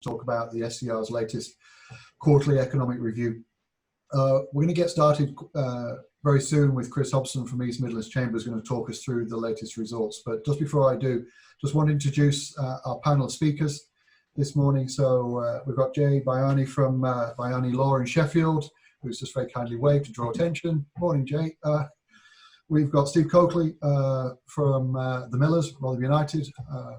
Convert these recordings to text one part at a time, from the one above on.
talk about the SCR's latest quarterly economic review. We're going to get started very soon with Chris Hobson from East Midlands Chamber, who's going to talk us through the latest results. But just before I do, just want to introduce our panel of speakers this morning. So we've got Jay Bayani from Bayani Law in Sheffield, who's just very kindly waved to draw attention. Morning, Jay. We've got Steve Coakley from the Millers, Rotherham United.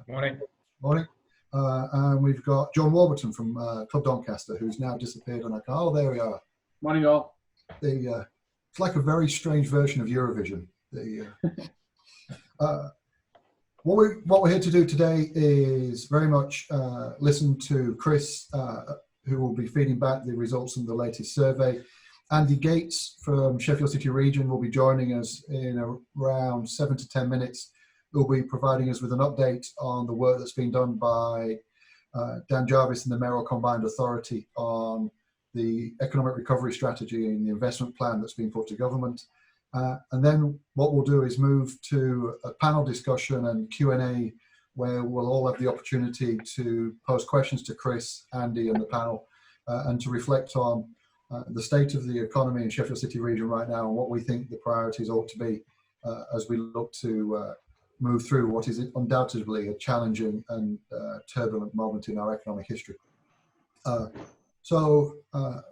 Morning. Morning. And we've got John Warburton from Club Doncaster, who's now disappeared on our car. Oh, there we are. Morning, all. It's like a very strange version of Eurovision. What we're here to do today is very much listen to Chris, who will be feeding back the results of the latest survey. Andy Gates from Sheffield City Region will be joining us in around 7 to 10 minutes. He'll be providing us with an update on the work that's been done by Dan Jarvis and the Mayoral Combined Authority on the economic recovery strategy and the investment plan that's been put to government. And then what we'll do is move to a panel discussion and Q&A where we'll all have the opportunity to pose questions to Chris, Andy and the panel and to reflect on the state of the economy in Sheffield City Region right now and what we think the priorities ought to be as we look to move through what is undoubtedly a challenging and turbulent moment in our economic history. So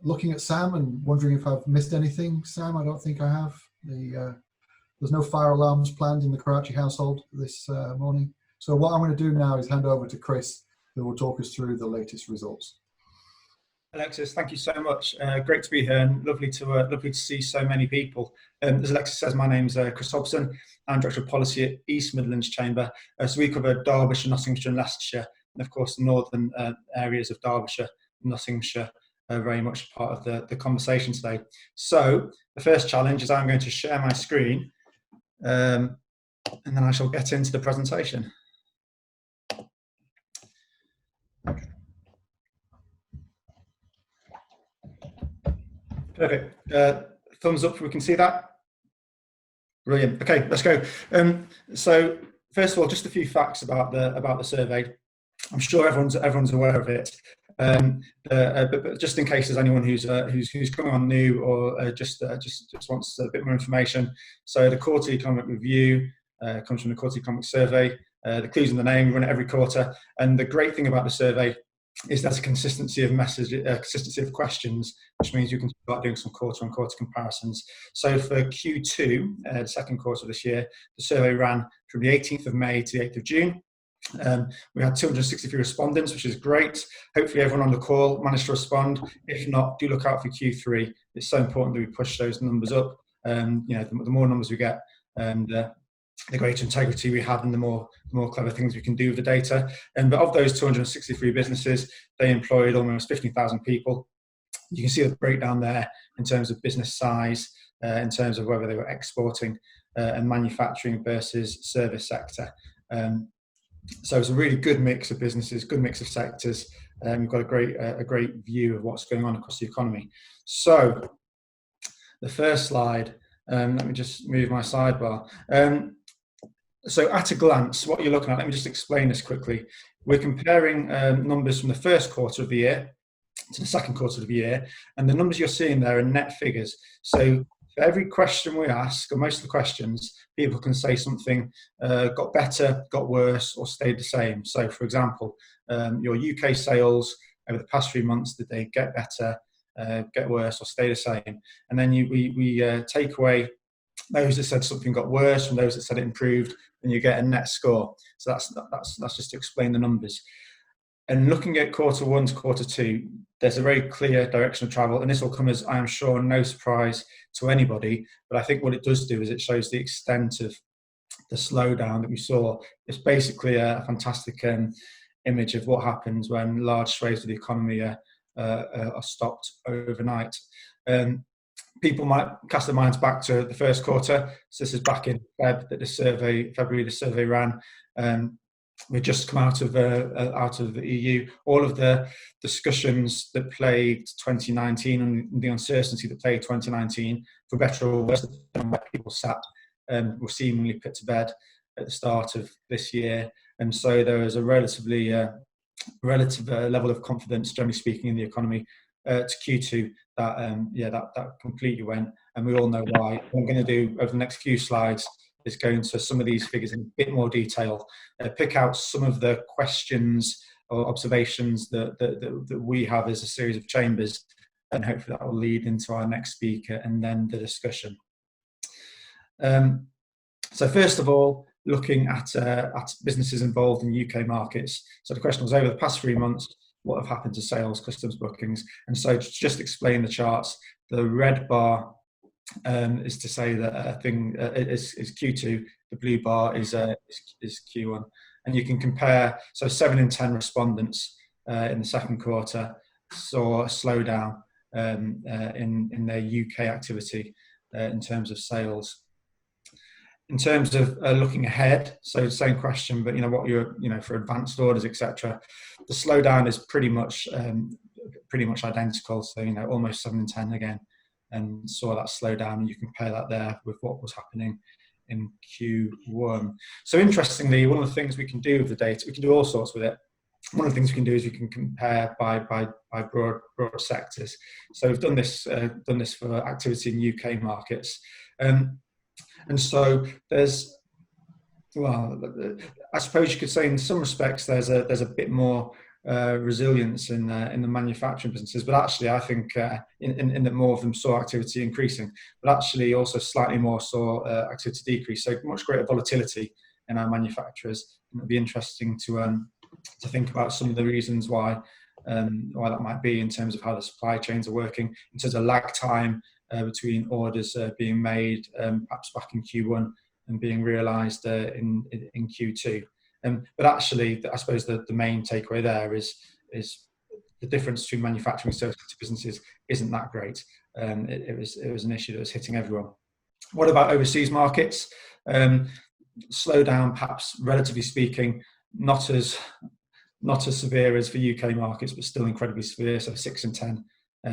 looking at Sam and wondering if I've missed anything. Sam, I don't think I have. There's no fire alarms planned in the Karachi household this morning. So what I'm going to do now is hand over to Chris, who will talk us through the latest results. Alexis, thank you so much. Great to be here and lovely to see so many people. As Alexis says, my name's Chris Hobson. I'm Director of Policy at East Midlands Chamber. So we cover Derbyshire, Nottinghamshire and Leicestershire, and of course the northern areas of Derbyshire and Nottinghamshire are very much part of the conversation today. So the first challenge is I'm going to share my screen and then I shall get into the presentation. Perfect. Thumbs up if we can see that. Brilliant. Okay, let's go. So first of all, just a few facts about the survey. I'm sure everyone's aware of it, but just in case there's anyone who's coming on new or just wants a bit more information. So the quarterly economic review comes from the quarterly economic survey. The clues in the name, we run it every quarter, and the great thing about the survey is there's a consistency of message, consistency of questions, which means you can start doing some quarter-on-quarter comparisons. So for Q2, the second quarter of this year, the survey ran from the 18th of May to the 8th of June. We had 263 respondents, which is great. Hopefully everyone on the call managed to respond. If not, do look out for Q3. It's so important that we push those numbers up. The more numbers we get, the greater integrity we have and the more clever things we can do with the data. But of those 263 businesses, they employed almost 15,000 people. You can see the breakdown there in terms of business size, in terms of whether they were exporting and manufacturing versus service sector. So it's a really good mix of businesses, good mix of sectors. We've got a great view of what's going on across the economy. So the first slide, let me just move my sidebar. So at a glance, what you're looking at, let me just explain this quickly. We're comparing numbers from the first quarter of the year to the second quarter of the year, and the numbers you're seeing there are net figures. So for every question we ask, or most of the questions, people can say something got better, got worse, or stayed the same. So for example, your UK sales over the past 3 months, did they get better, get worse, or stay the same? And then we take away those that said something got worse from those that said it improved, and you get a net score. So that's just to explain the numbers. And looking at quarter one to quarter two, there's a very clear direction of travel, and this will come as, I am sure, no surprise to anybody. But I think what it does do is it shows the extent of the slowdown that we saw. It's basically a fantastic image of what happens when large swathes of the economy are stopped overnight. People might cast their minds back to the first quarter. So this is back in February the survey ran. We've just come out of the EU. All of the discussions that plagued 2019 and the uncertainty that plagued 2019, for better or worse, where people sat, were seemingly put to bed at the start of this year. And so there was a relatively relative level of confidence, generally speaking, in the economy to Q2, that completely went, and we all know why. What I'm going to do over the next few slides is go into some of these figures in a bit more detail, pick out some of the questions or observations that we have as a series of chambers, and hopefully that will lead into our next speaker and then the discussion. So first of all, looking at businesses involved in UK markets. So the question was, over the past 3 months, what have happened to sales, customers, bookings? And so to just explain the charts, the red bar is to say that a thing is Q2, the blue bar is Q1. And you can compare, so 7 in 10 respondents in the second quarter saw a slowdown in their UK activity in terms of sales. In terms of looking ahead, so same question, but for advanced orders, etc., the slowdown is pretty much identical. So almost 7 in 10 again, and saw that slowdown, and you compare that there with what was happening in Q1. So interestingly, one of the things we can do with the data, we can do all sorts with it. One of the things we can do is we can compare by broad sectors. So we've done this for activity in UK markets. And so there's, well, I suppose you could say in some respects there's a bit more resilience in the manufacturing businesses, but actually I think in that more of them saw activity increasing, but actually also slightly more saw activity decrease. So much greater volatility in our manufacturers. And it'll be interesting to think about some of the reasons why that might be, in terms of how the supply chains are working, in terms of lag time between orders being made perhaps back in Q1 and being realised in Q2. But actually, I suppose the main takeaway there is the difference between manufacturing and service to businesses isn't that great. It was an issue that was hitting everyone. What about overseas markets? Slowdown, perhaps relatively speaking, not as severe as for UK markets, but still incredibly severe. So 6 in 10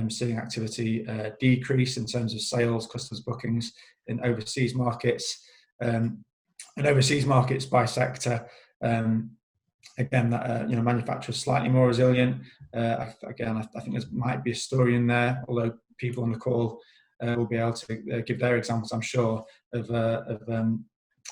seeing activity decrease in terms of sales, customers, bookings in overseas markets. And overseas markets by sector, again, that manufacturers slightly more resilient. I think there might be a story in there, although people on the call will be able to give their examples, I'm sure, of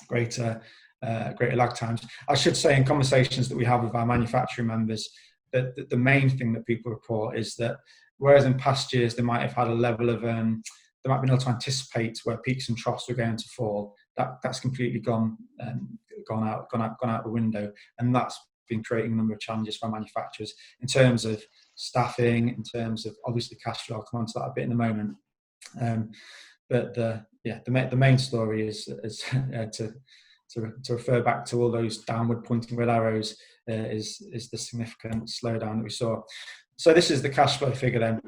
greater lag times. I should say, in conversations that we have with our manufacturing members, that the main thing that people report is that whereas in past years they might have had a level of they might have been able to anticipate where peaks and troughs were going to fall, that's completely gone out the window, and that's been creating a number of challenges for our manufacturers in terms of staffing, in terms of obviously cash flow. I'll come on to that a bit in a moment. But the main story is to refer back to all those downward pointing red arrows, is the significant slowdown that we saw. So this is the cash flow figure then,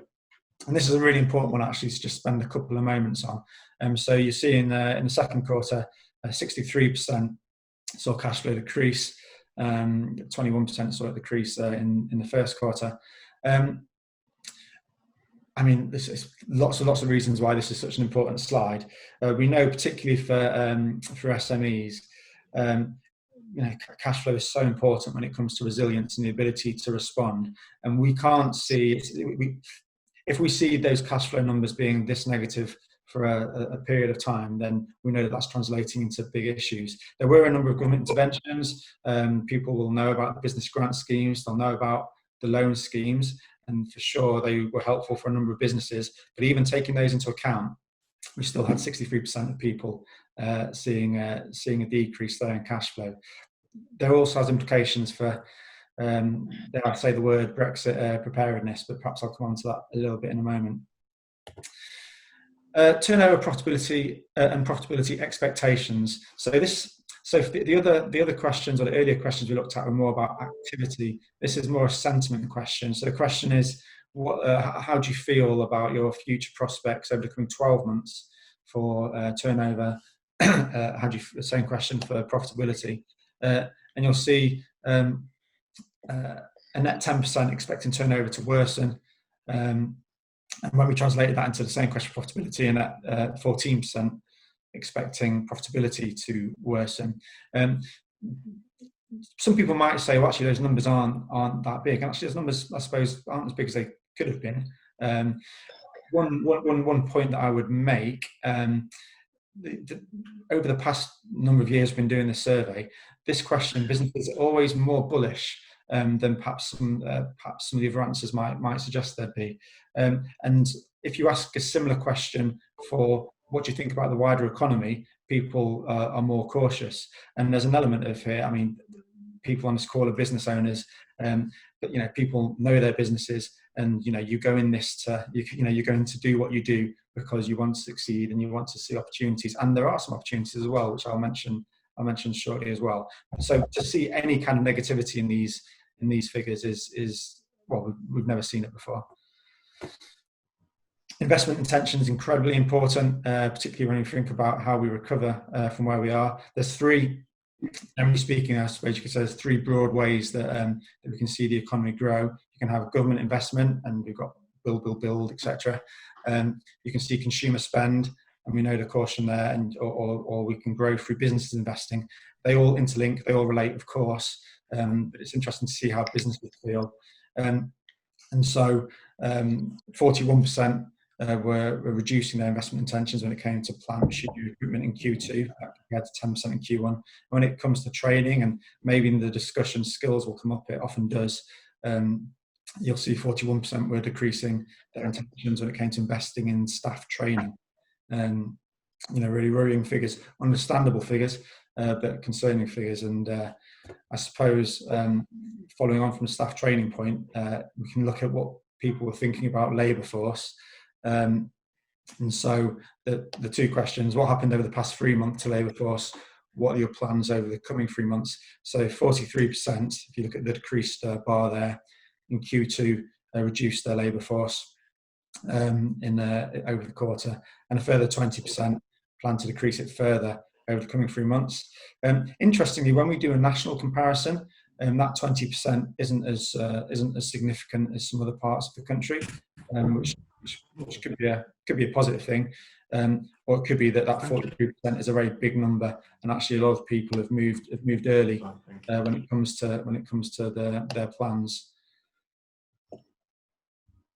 and this is a really important one actually to just spend a couple of moments on. So you see in the second quarter, 63% saw cash flow decrease, 21% saw it decrease in the first quarter. I mean, this is lots of reasons why this is such an important slide. We know, particularly for SMEs, cash flow is so important when it comes to resilience and the ability to respond. And we can't see, if we see those cash flow numbers being this negative for a period of time, then we know that that's translating into big issues. There were a number of government interventions. People will know about the business grant schemes. They'll know about the loan schemes. And for sure, they were helpful for a number of businesses. But even taking those into account, we still had 63% of people seeing a decrease there in cash flow. There also has implications for, dare I say the word, Brexit preparedness, but perhaps I'll come on to that a little bit in a moment. Turnover profitability and profitability expectations. So the other questions, or the earlier questions we looked at, were more about activity. This is more a sentiment question. So the question is, how do you feel about your future prospects over the coming 12 months for turnover? Same question for profitability. And you'll see a net 10% expecting turnover to worsen. And when we translated that into the same question for profitability, and at 14% expecting profitability to worsen. some people might say, well, actually, those numbers aren't that big. And actually, those numbers, I suppose, aren't as big as they could have been. One point that I would make, over the past number of years we've been doing this survey, this question, businesses are always more bullish than perhaps some of the other answers might suggest they'd be. And if you ask a similar question for what do you think about the wider economy, people are more cautious. And there's an element of here, I mean, people on this call are business owners, but people know their businesses, and you go in this to you're going to do what you do because you want to succeed and you want to see opportunities, and there are some opportunities as well, which I'll mention shortly as well. So to see any kind of negativity in these figures is well, we've never seen it before. Investment intention is incredibly important, particularly when you think about how we recover from where we are. There's three, generally speaking, I suppose you could say there's three broad ways that we can see the economy grow. You can have government investment, and we've got build, etc. You can see consumer spend, and we know the caution there, and or we can grow through businesses investing. They all interlink, they all relate, of course, but it's interesting to see how businesses feel. And so 41% were reducing their investment intentions when it came to plant machinery equipment in Q2, compared to 10% in Q1. When it comes to training, and maybe in the discussion skills will come up, it often does, you'll see 41% were decreasing their intentions when it came to investing in staff training. Really worrying figures, understandable figures, but concerning figures. And I suppose following on from the staff training point, we can look at what people were thinking about labour force. And so the two questions: what happened over the past 3 months to labour force? What are your plans over the coming 3 months? So 43%, if you look at the decreased bar there, in Q2, reduced their labour force over the quarter, and a further 20% plan to decrease it further over the coming 3 months. Interestingly, when we do a national comparison, that 20% isn't as significant as some other parts of the country, which could be a positive thing, or it could be that 43% is a very big number, and actually a lot of people have moved early when it comes to their plans.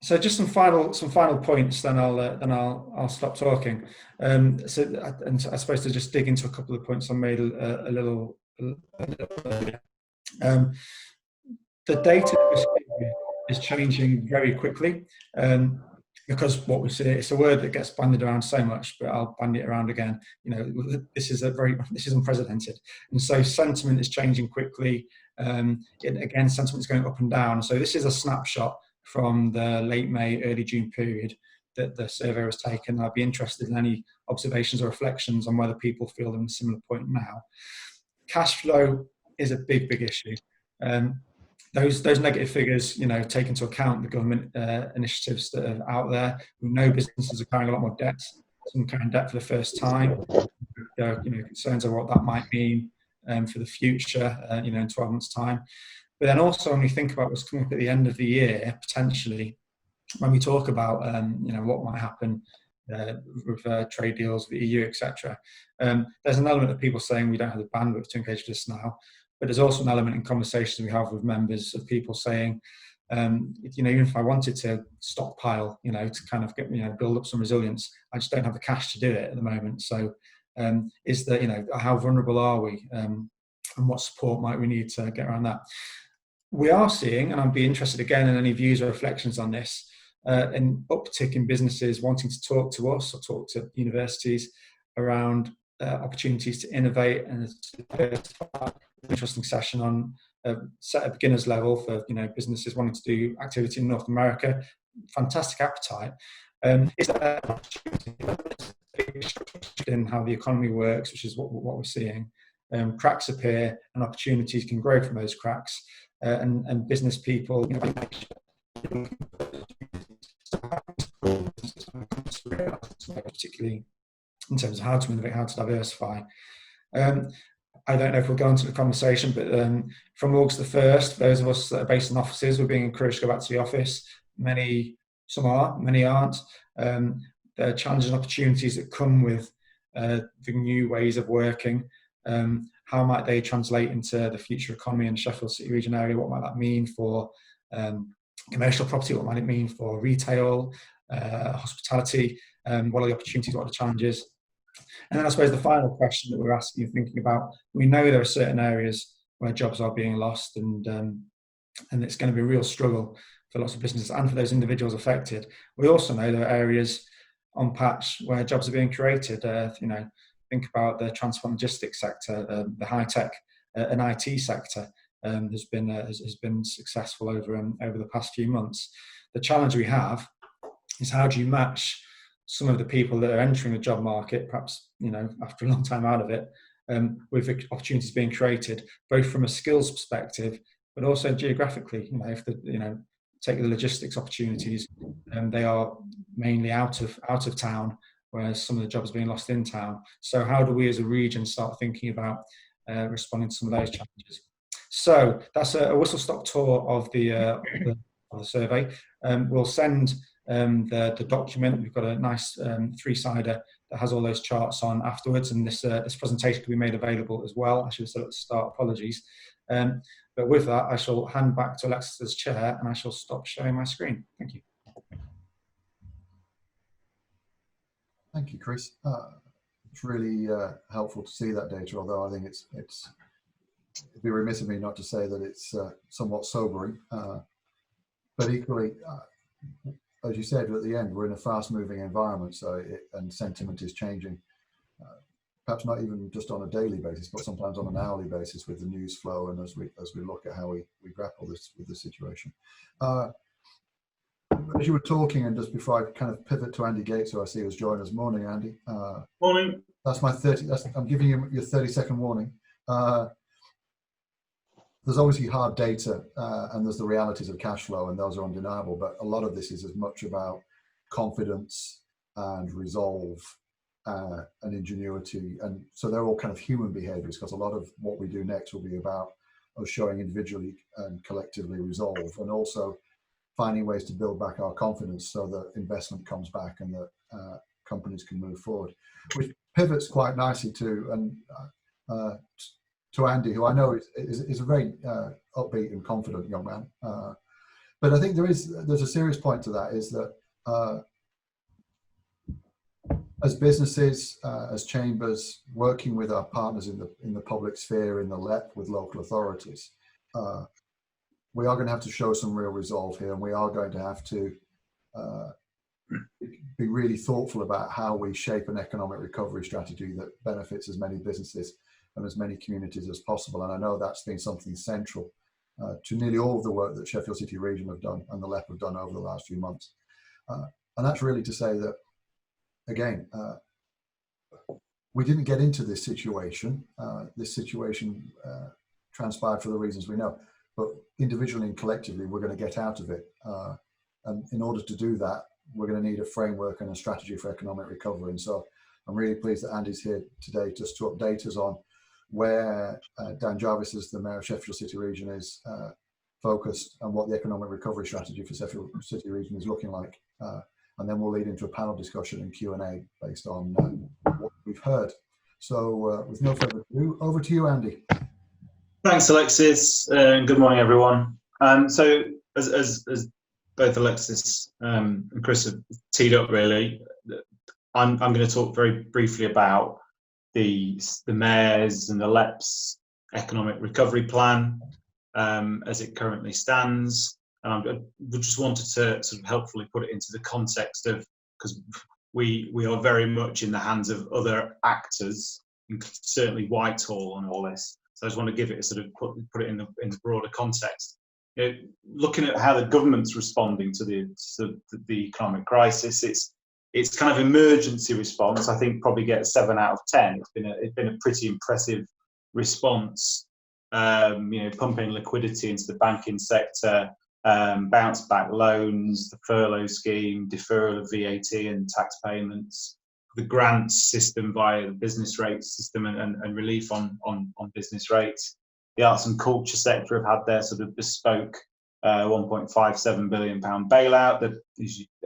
So just some final points, then I'll stop talking. And I suppose to just dig into a couple of points I made a little earlier. The data is changing very quickly, because what we see, it's a word that gets bandied around so much, but I'll bandy it around again. This is unprecedented, and so sentiment is changing quickly. Again, sentiment is going up and down. So this is a snapshot from the late May, early June period that the survey was taken. I'd be interested in any observations or reflections on whether people feel they're in a similar point now. Cash flow is a big issue. Those negative figures, take into account the government initiatives that are out there. We know businesses are carrying a lot more debt. Some carrying debt for the first time. Concerns over what that might mean for the future, in 12 months' time. But then also, when we think about what's coming up at the end of the year, potentially, when we talk about what might happen with trade deals with the EU, etc., there's an element of people saying we don't have the bandwidth to engage with this now. But there's also an element in conversations we have with members of people saying, even if I wanted to stockpile, to kind of get, build up some resilience, I just don't have the cash to do it at the moment. So, how vulnerable are we, and what support might we need to get around that? We are seeing, and I'd be interested again in any views or reflections on this, an uptick in businesses wanting to talk to us or talk to universities around opportunities to innovate and to interesting session on set at beginners level for businesses wanting to do activity in North America. Fantastic appetite. Is there an opportunity in how the economy works, which is what we're seeing? Cracks appear and opportunities can grow from those cracks, and business people particularly in terms of how to innovate, how to diversify. I don't know if we'll go into the conversation, but from August the 1st, those of us that are based in offices, we're being encouraged to go back to the office. Some are, many aren't. There are challenges and opportunities that come with the new ways of working. how might they translate into the future economy in the Sheffield City Region area? What might that mean for commercial property? What might it mean for retail, hospitality? What are the opportunities? What are the challenges? And then I suppose the final question that we're asking and thinking about, we know there are certain areas where jobs are being lost, and it's going to be a real struggle for lots of businesses and for those individuals affected. We also know there are areas on patch where jobs are being created. Think about the transport logistics sector, the high tech and IT sector has been successful over the past few months. The challenge we have is, how do you match some of the people that are entering the job market, perhaps after a long time out of it, with opportunities being created, both from a skills perspective, but also geographically. Take the logistics opportunities, they are mainly out of town, whereas some of the jobs are being lost in town. So how do we as a region start thinking about responding to some of those challenges? So that's a whistle-stop tour of the survey. We'll send the document. We've got a nice three-sider that has all those charts on afterwards, and this presentation can be made available as well. I should have said at the start, apologies. But with that, I shall hand back to Alexis as chair, and I shall stop sharing my screen. Thank you. Thank you, Chris. It's really helpful to see that data, although I think it'd be remiss of me not to say that it's somewhat sobering. But equally, as you said at the end, we're in a fast-moving environment, and sentiment is changing. Perhaps not even just on a daily basis, but sometimes on an hourly basis with the news flow, and as we look at how we grapple with the situation. As you were talking, and just before I kind of pivot to Andy Gates, who I see has joined us. Morning, Andy. Morning. That's my 30. I'm giving you your 30-second warning. There's obviously hard data, and there's the realities of cash flow, and those are undeniable. But a lot of this is as much about confidence and resolve and ingenuity, and so they're all kind of human behaviors, because a lot of what we do next will be about us showing individually and collectively resolve, and also finding ways to build back our confidence so that investment comes back and that companies can move forward, which pivots quite nicely to Andy, who I know is a very upbeat and confident young man. But I think there's a serious point to that, is that as businesses, as chambers, working with our partners in the public sphere, in the LEP, with local authorities, we are going to have to show some real resolve here, and we are going to have to be really thoughtful about how we shape an economic recovery strategy that benefits as many businesses and as many communities as possible. And I know that's been something central to nearly all of the work that Sheffield City Region have done and the LEP have done over the last few months. And that's really to say that, again, we didn't get into this situation. This situation transpired for the reasons we know, but individually and collectively, we're going to get out of it. And in order to do that, we're going to need a framework and a strategy for economic recovery. And so I'm really pleased that Andy's here today just to update us on where Dan Jarvis, as the Mayor of Sheffield City Region, is focused, and what the economic recovery strategy for Sheffield City Region is looking like. And then we'll lead into a panel discussion and Q&A based on what we've heard. So with no further ado, over to you, Andy. Thanks, Alexis, and good morning, everyone. So as both Alexis and Chris have teed up, really, I'm going to talk very briefly about the Mayor's and the LEP's economic recovery plan as it currently stands. And we just wanted to sort of helpfully put it into the context of, because we are very much in the hands of other actors, certainly Whitehall on all this. So I just want to give it a sort of put it in the broader context. Looking at how the government's responding to the economic crisis, it's kind of emergency response. I think probably get a 7 out of 10. It's been a pretty impressive response. Pumping liquidity into the banking sector, bounce back loans, the furlough scheme, deferral of VAT and tax payments, the grants system via the business rates system and relief on business rates. The arts and culture sector have had their sort of bespoke £1.57 billion bailout that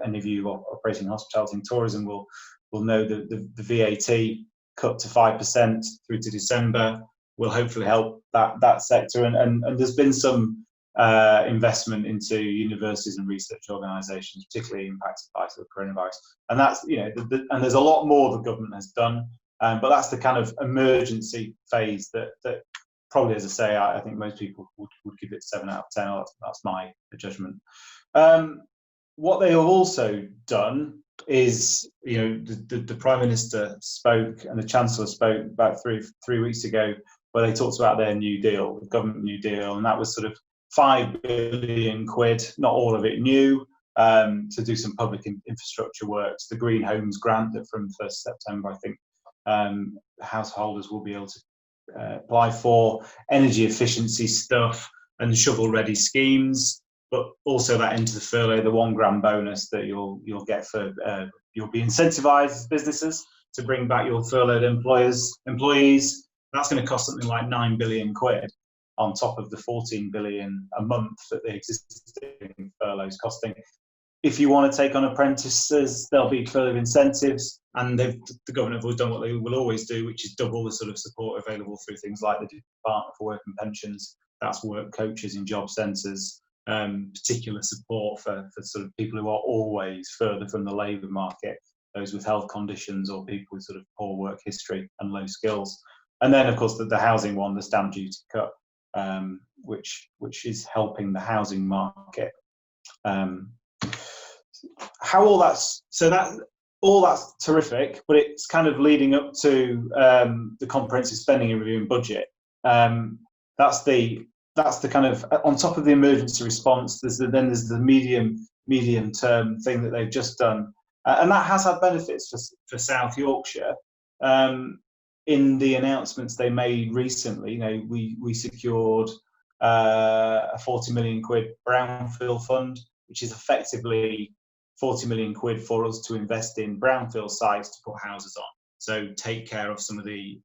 any of you operating in hospitality and tourism will know that the VAT cut to 5% through to December. will hopefully help that sector. And there's been some investment into universities and research organisations, particularly impacted by the coronavirus. And that's, and there's a lot more the government has done, but that's the kind of emergency phase that probably, as I say, I think most people would give it 7 out of 10. That's my judgment. What they have also done is, the Prime Minister spoke and the Chancellor spoke about three weeks ago, where they talked about their New Deal, the government New Deal, and that was sort of 5 billion quid, not all of it new, to do some public infrastructure works. The Green Homes grant that from 1st September, I think, householders will be able to apply for, energy efficiency stuff and shovel-ready schemes, but also that into the furlough, the £1 bonus that you'll get for, you'll be incentivised businesses to bring back your furloughed employees. That's going to cost something like 9 billion quid on top of the 14 billion a month that the existing furloughs costing. If you want to take on apprentices, there'll be further incentives, and the government have always done what they will always do, which is double the sort of support available through things like the Department for Work and Pensions. That's work coaches in job centres, particular support for sort of people who are always further from the labour market, those with health conditions or people with sort of poor work history and low skills. And then, of course, the housing one, the stamp duty cut, which is helping the housing market. How all that's terrific, but it's kind of leading up to the comprehensive spending and review and budget. That's the kind of, on top of the emergency response, there's the medium term thing that they've just done, and that has had benefits for South Yorkshire. In the announcements they made recently, we secured a 40 million quid brownfield fund, which is effectively 40 million quid for us to invest in brownfield sites to put houses on. So take care of some of the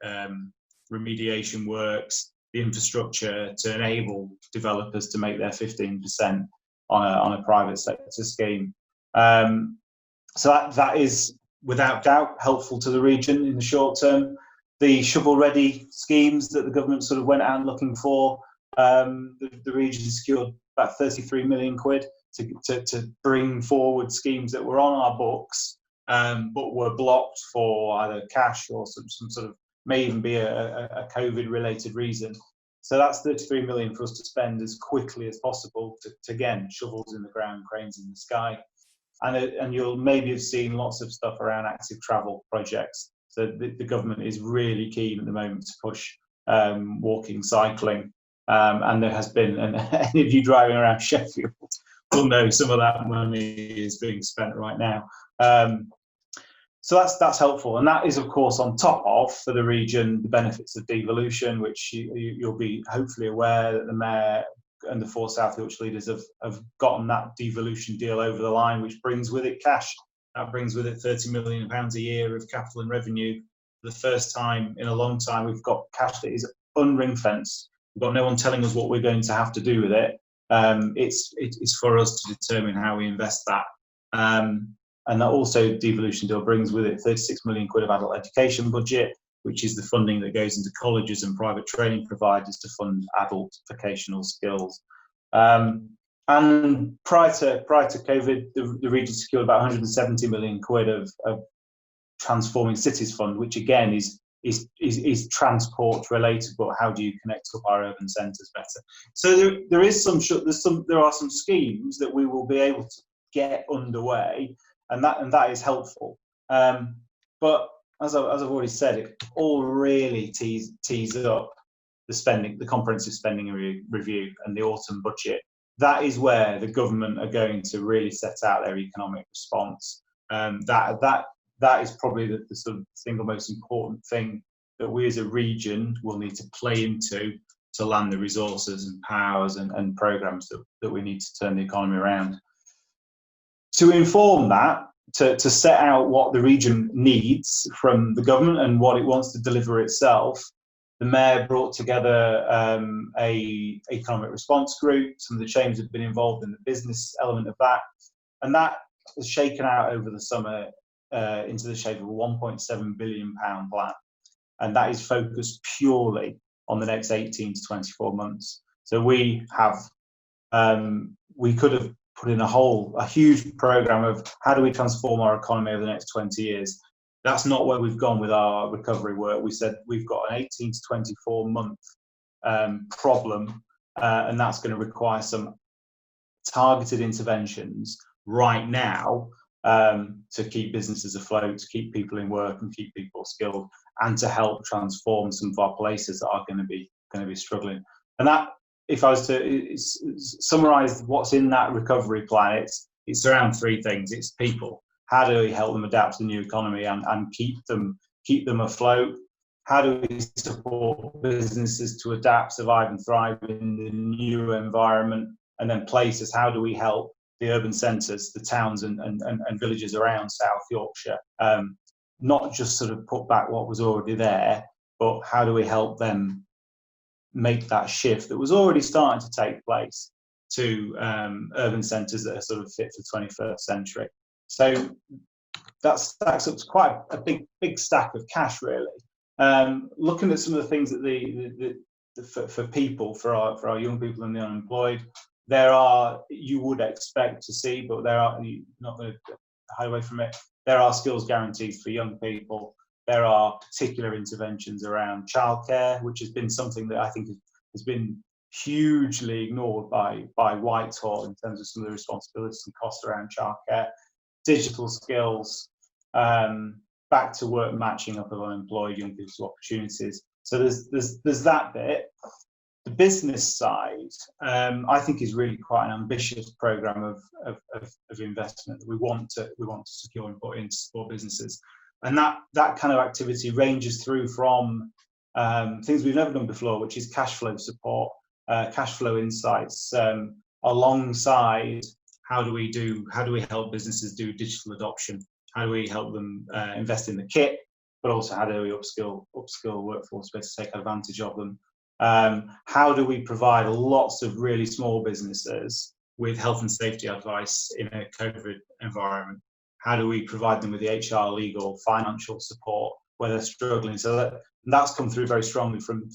remediation works, the infrastructure to enable developers to make their 15% on a private sector scheme. So that is without doubt helpful to the region in the short term. The shovel-ready schemes that the government sort of went out looking for, the region secured about 33 million quid to bring forward schemes that were on our books, but were blocked for either cash or some sort of, may even be a COVID-related reason. So that's 33 million for us to spend as quickly as possible to again, shovels in the ground, cranes in the sky. And you'll maybe have seen lots of stuff around active travel projects. So the government is really keen at the moment to push walking, cycling, and there has been, and any of you driving around Sheffield will know some of that money is being spent right now. So that's helpful, and that is of course on top of, for the region, the benefits of devolution, which you'll be hopefully aware that the Mayor and the 4 South Yorkshire leaders have gotten that devolution deal over the line, which brings with it cash. That brings with it £30 million a year of capital and revenue. For the first time in a long time, we've got cash that is unring-fenced. We've got no one telling us what we're going to have to do with it. It's for us to determine how we invest that. And that also devolution deal brings with it 36 million quid of adult education budget, which is the funding that goes into colleges and private training providers to fund adult vocational skills. And prior to COVID, the region secured about 170 million quid of Transforming Cities Fund, which again is transport related, but how do you connect up our urban centres better? So there are some schemes that we will be able to get underway, and that is helpful. But as I've already said, it all really tees up the comprehensive spending review and the autumn budget. That is where the government are going to really set out their economic response. That is probably the sort of single most important thing that we as a region will need to play into to land the resources and powers and programmes that we need to turn the economy around. To inform that, to set out what the region needs from the government and what it wants to deliver itself, the Mayor brought together a economic response group. Some of the chambers have been involved in the business element of that, and that has shaken out over the summer into the shape of a £1.7 billion plan, and that is focused purely on the next 18 to 24 months. So we could have put in a huge program of how do we transform our economy over the next 20 years. That's not where we've gone with our recovery work. We said we've got an 18 to 24 month problem, and that's going to require some targeted interventions right now to keep businesses afloat, to keep people in work and keep people skilled, and to help transform some of our places that are going to be struggling. And that, if I was to summarize what's in that recovery plan, it's around three things. It's people. How do we help them adapt to the new economy and keep them afloat? How do we support businesses to adapt, survive and thrive in the new environment? And then places, how do we help the urban centres, the towns and villages around South Yorkshire, not just sort of put back what was already there, but how do we help them make that shift that was already starting to take place to urban centres that are sort of fit for the 21st century. So that stacks up to quite a big stack of cash, really. Looking at some of the things that for people, for our young people and the unemployed, you would expect to see, but you're not going to hide away from it. There are skills guarantees for young people. There are particular interventions around childcare, which has been something that I think has been hugely ignored by Whitehall in terms of some of the responsibilities and costs around childcare. Digital skills, back to work matching up of unemployed young people to opportunities. So there's that bit. The business side, I think, is really quite an ambitious program of investment that we want to secure and put in to support businesses. And that kind of activity ranges through from things we've never done before, which is cash flow support, cash flow insights, alongside how do we help businesses do digital adoption? How do we help them invest in the kit, but also how do we upskill workforce space to take advantage of them? How do we provide lots of really small businesses with health and safety advice in a COVID environment? How do we provide them with the HR, legal, financial support where they're struggling? So that's come through very strongly from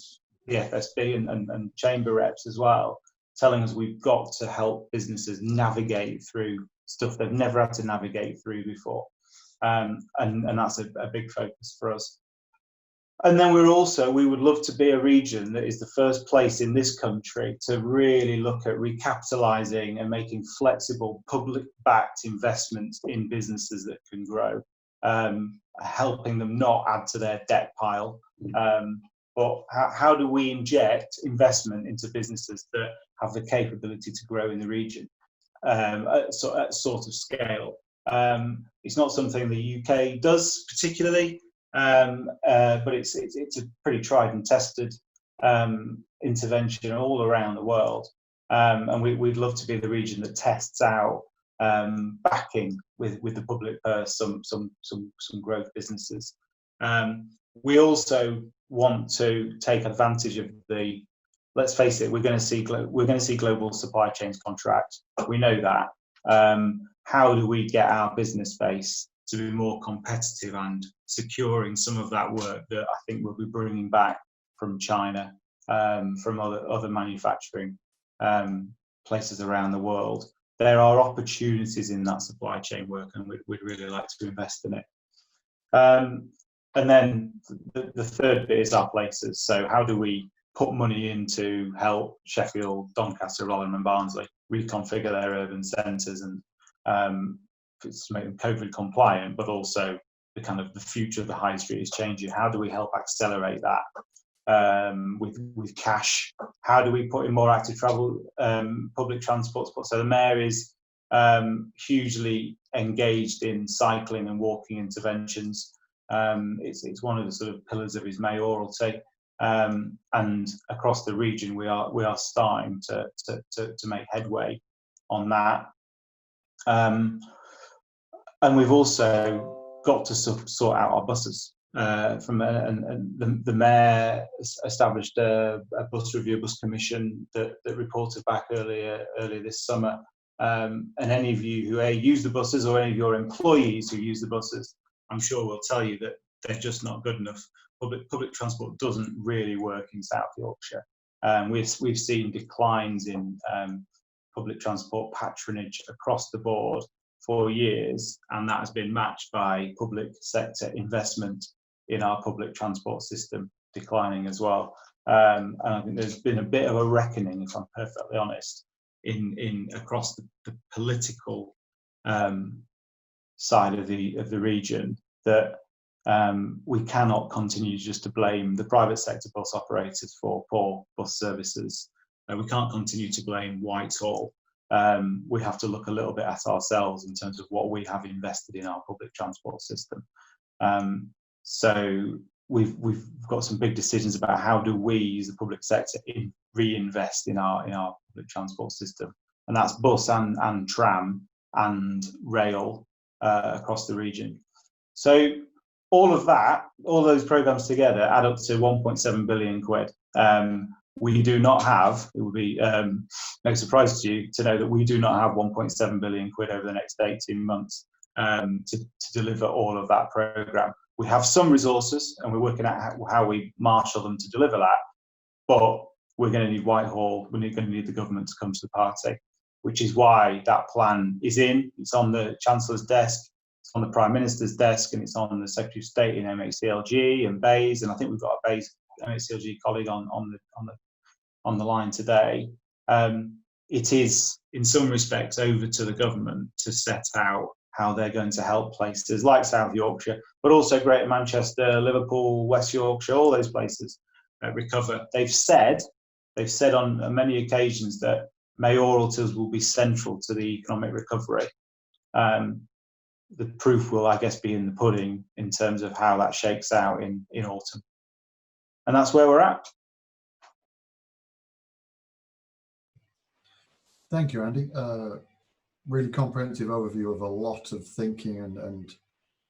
the FSB and chamber reps as well, telling us we've got to help businesses navigate through stuff they've never had to navigate through before. And that's a big focus for us. And then we would love to be a region that is the first place in this country to really look at recapitalising and making flexible public-backed investments in businesses that can grow, helping them not add to their debt pile. But how do we inject investment into businesses that have the capability to grow in the region at sort of scale? It's not something the UK does particularly, but it's a pretty tried and tested intervention all around the world, and we'd love to be the region that tests out backing with the public purse some growth businesses. We also want to take advantage of the. Let's face it, we're going to see global supply chains contract. We know that. How do we get our business base to be more competitive and securing some of that work that I think we'll be bringing back from China, from other manufacturing places around the world? There are opportunities in that supply chain work, and we'd really like to invest in it. And then the third bit is our places. So how do we put money in to help Sheffield, Doncaster, Rotherham and Barnsley reconfigure their urban centres and to make them COVID compliant, but also the future of the high street is changing. How do we help accelerate that with cash? How do we put in more active travel, public transport? So the mayor is hugely engaged in cycling and walking interventions. It's one of the sort of pillars of his mayoralty. And across the region, we are starting to make headway on that. And we've also got to sort out our buses. The mayor established a bus review, bus commission that reported back earlier this summer. And any of you who use the buses, or any of your employees who use the buses, I'm sure will tell you that they're just not good enough. public transport doesn't really work in South Yorkshire. We've seen declines in public transport patronage across the board for years, and that has been matched by public sector investment in our public transport system declining as well. And I think there's been a bit of a reckoning, if I'm perfectly honest, in across the political side of the region, that we cannot continue just to blame the private sector bus operators for poor bus services. We can't continue to blame Whitehall. We have to look a little bit at ourselves in terms of what we have invested in our public transport system. So we've got some big decisions about how do we, as the public sector, reinvest in our public transport system, and that's bus and tram and rail across the region. So all of that, all those programs together add up to 1.7 billion quid. We do not have, it would be no surprise to you to know that we do not have 1.7 billion quid over the next 18 months to deliver all of that programme. We have some resources and we're working out how we marshal them to deliver that, but we're going to need Whitehall, we're going to need the government to come to the party, which is why that plan is it's on the Chancellor's desk, it's on the Prime Minister's desk, and it's on the Secretary of State in MHCLG and Bays, and I think we've got a Bays MHCLG colleague on the line today. It is, in some respects, over to the government to set out how they're going to help places like South Yorkshire, but also Greater Manchester, Liverpool, West Yorkshire, all those places recover. They've said on many occasions that mayoralties will be central to the economic recovery. The proof will, I guess, be in the pudding in terms of how that shakes out in autumn. And that's where we're at. Thank you, Andy. Really comprehensive overview of a lot of thinking and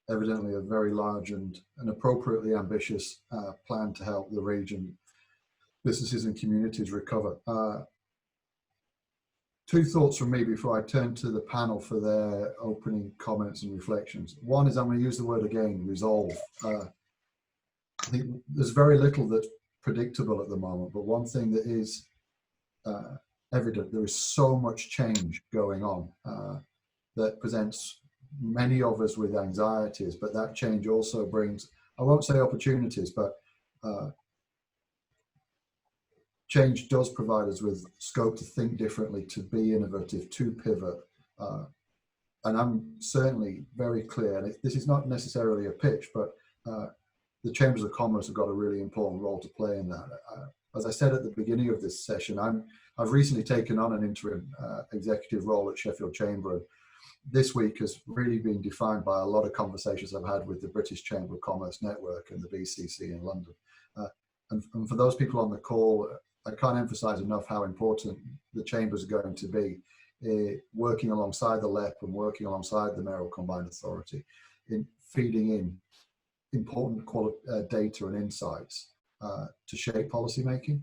evidently a very large and appropriately ambitious plan to help the region, businesses and communities recover. Two thoughts from me before I turn to the panel for their opening comments and reflections. One is, I'm going to use the word again, resolve. I think there's very little that's predictable at the moment, but one thing that is evident, there is so much change going on that presents many of us with anxieties, but that change also brings, I won't say opportunities, but change does provide us with scope to think differently, to be innovative, to pivot. And I'm certainly very clear, and this is not necessarily a pitch, but the Chambers of Commerce have got a really important role to play in that. As I said at the beginning of this session, I've recently taken on an interim executive role at Sheffield Chamber, and this week has really been defined by a lot of conversations I've had with the British Chamber of Commerce Network and the BCC in London. And for those people on the call, I can't emphasize enough how important the Chambers are going to be working alongside the LEP and working alongside the Mayoral Combined Authority in feeding in important data and insights to shape policy making,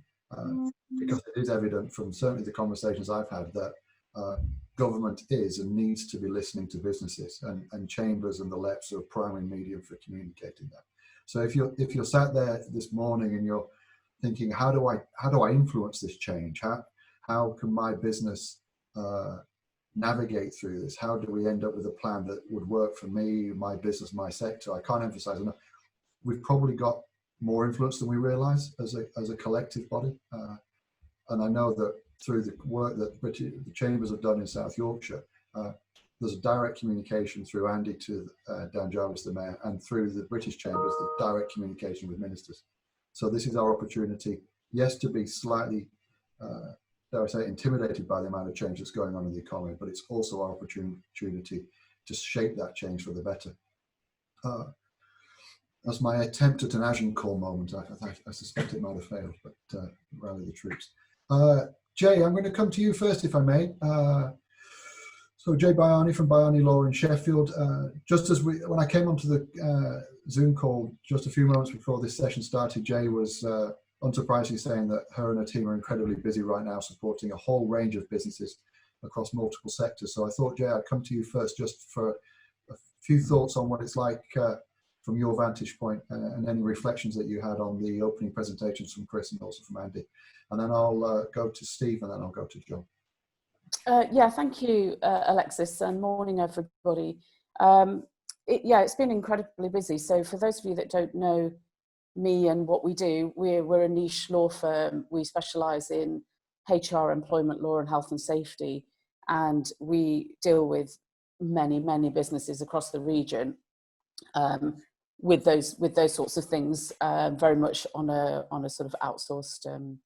because it is evident from certainly the conversations I've had that government is and needs to be listening to businesses, and chambers and the LEPs are a primary medium for communicating that. So if you're sat there this morning and you're thinking, how do I influence this change? How can my business navigate through this? How do we end up with a plan that would work for me, my business, my sector? I can't emphasize enough. We've probably got more influence than we realize as a collective body. And I know that through the work that the Chambers have done in South Yorkshire, there's a direct communication through Andy to Dan Jarvis, the Mayor, and through the British Chambers, the direct communication with ministers. So this is our opportunity, yes, to be slightly, dare I say, intimidated by the amount of change that's going on in the economy, but it's also our opportunity to shape that change for the better. That's my attempt at an Agincourt moment. I suspect it might have failed, but rally the troops. Jay, I'm going to come to you first, if I may. So Jay Baiani from Baiani Law in Sheffield. Just as when I came onto the Zoom call just a few moments before this session started, Jay was unsurprisingly saying that her and her team are incredibly busy right now supporting a whole range of businesses across multiple sectors. So I thought, Jay, I'd come to you first just for a few thoughts on what it's like from your vantage point and any reflections that you had on the opening presentations from Chris and also from Andy. And then I'll go to Steve and then I'll go to John. Yeah, thank you, Alexis, and morning, everybody. It's been incredibly busy. So for those of you that don't know me and what we do, we're a niche law firm. We specialise in HR, employment law and health and safety, and we deal with many businesses across the region with those sorts of things, very much on a sort of outsourced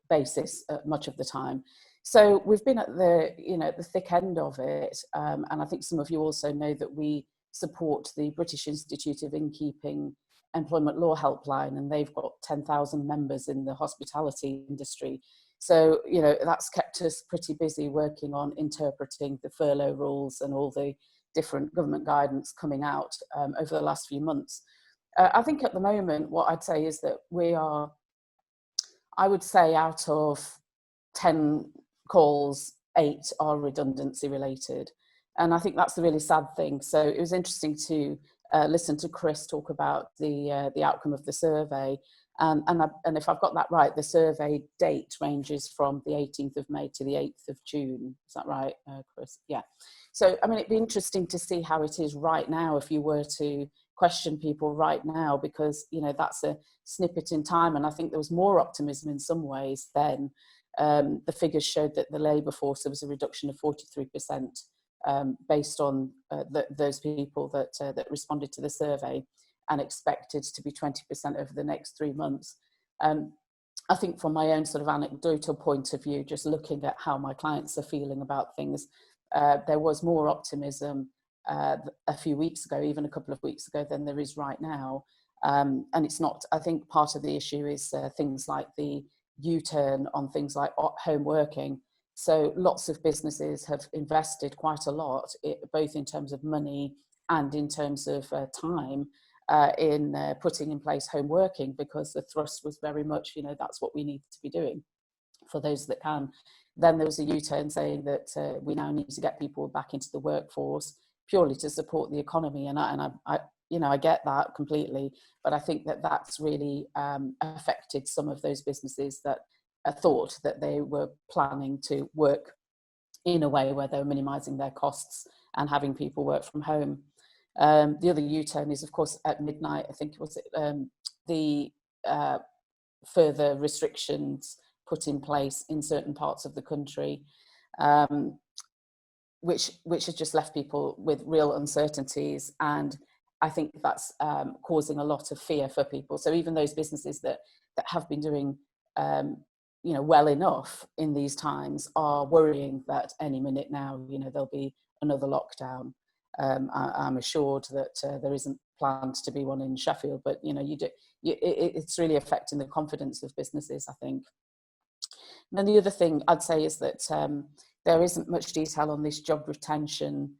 basis much of the time. So we've been at the thick end of it, and I think some of you also know that we support the British Institute of Innkeeping Employment Law Helpline, and they've got 10,000 members in the hospitality industry. So that's kept us pretty busy working on interpreting the furlough rules and all the different government guidance coming out over the last few months. I think at the moment what I'd say is that we are, I would say, out of 10 calls, 8 are redundancy related. And I think that's the really sad thing. So it was interesting to listen to Chris talk about the outcome of the survey. And if I've got that right, the survey date ranges from the 18th of May to the 8th of June. Is that right, Chris? Yeah. So, I mean, it'd be interesting to see how it is right now if you were to question people right now, because, that's a snippet in time. And I think there was more optimism in some ways then. The figures showed that the labour force, there was a reduction of 43% based on those people that responded to the survey, and expected to be 20% over the next 3 months. I think from my own sort of anecdotal point of view, just looking at how my clients are feeling about things, there was more optimism a few weeks ago, even a couple of weeks ago, than there is right now. And it's not, I think part of the issue is things like the U-turn on things like home working. So lots of businesses have invested quite a lot, both in terms of money and in terms of time, in putting in place home working, because the thrust was very much, that's what we need to be doing for those that can. Then there was a U-turn saying that we now need to get people back into the workforce purely to support the economy. And I get that completely, but I think that that's really affected some of those businesses that thought that they were planning to work in a way where they were minimising their costs and having people work from home. The other U-turn is, of course, at midnight, I think it was the further restrictions put in place in certain parts of the country, which has just left people with real uncertainties. And I think that's causing a lot of fear for people. So even those businesses that have been doing well enough in these times are worrying that any minute now, there'll be another lockdown. I'm assured that there isn't planned to be one in Sheffield, but it's really affecting the confidence of businesses, I think. And then the other thing I'd say is that there isn't much detail on this job retention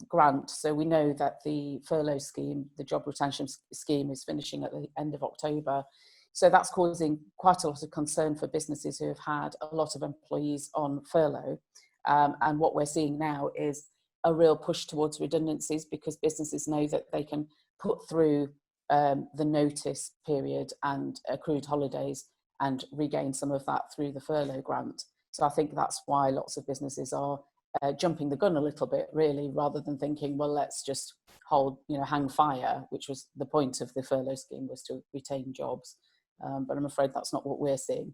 grant. So we know that the furlough scheme, the job retention scheme, is finishing at the end of October. So that's causing quite a lot of concern for businesses who have had a lot of employees on furlough. And what we're seeing now is a real push towards redundancies, because businesses know that they can put through the notice period and accrued holidays and regain some of that through the furlough grant. So I think that's why lots of businesses are jumping the gun a little bit, really, rather than thinking, well, let's just hang fire, which was the point of the furlough scheme, was to retain jobs. But I'm afraid that's not what we're seeing.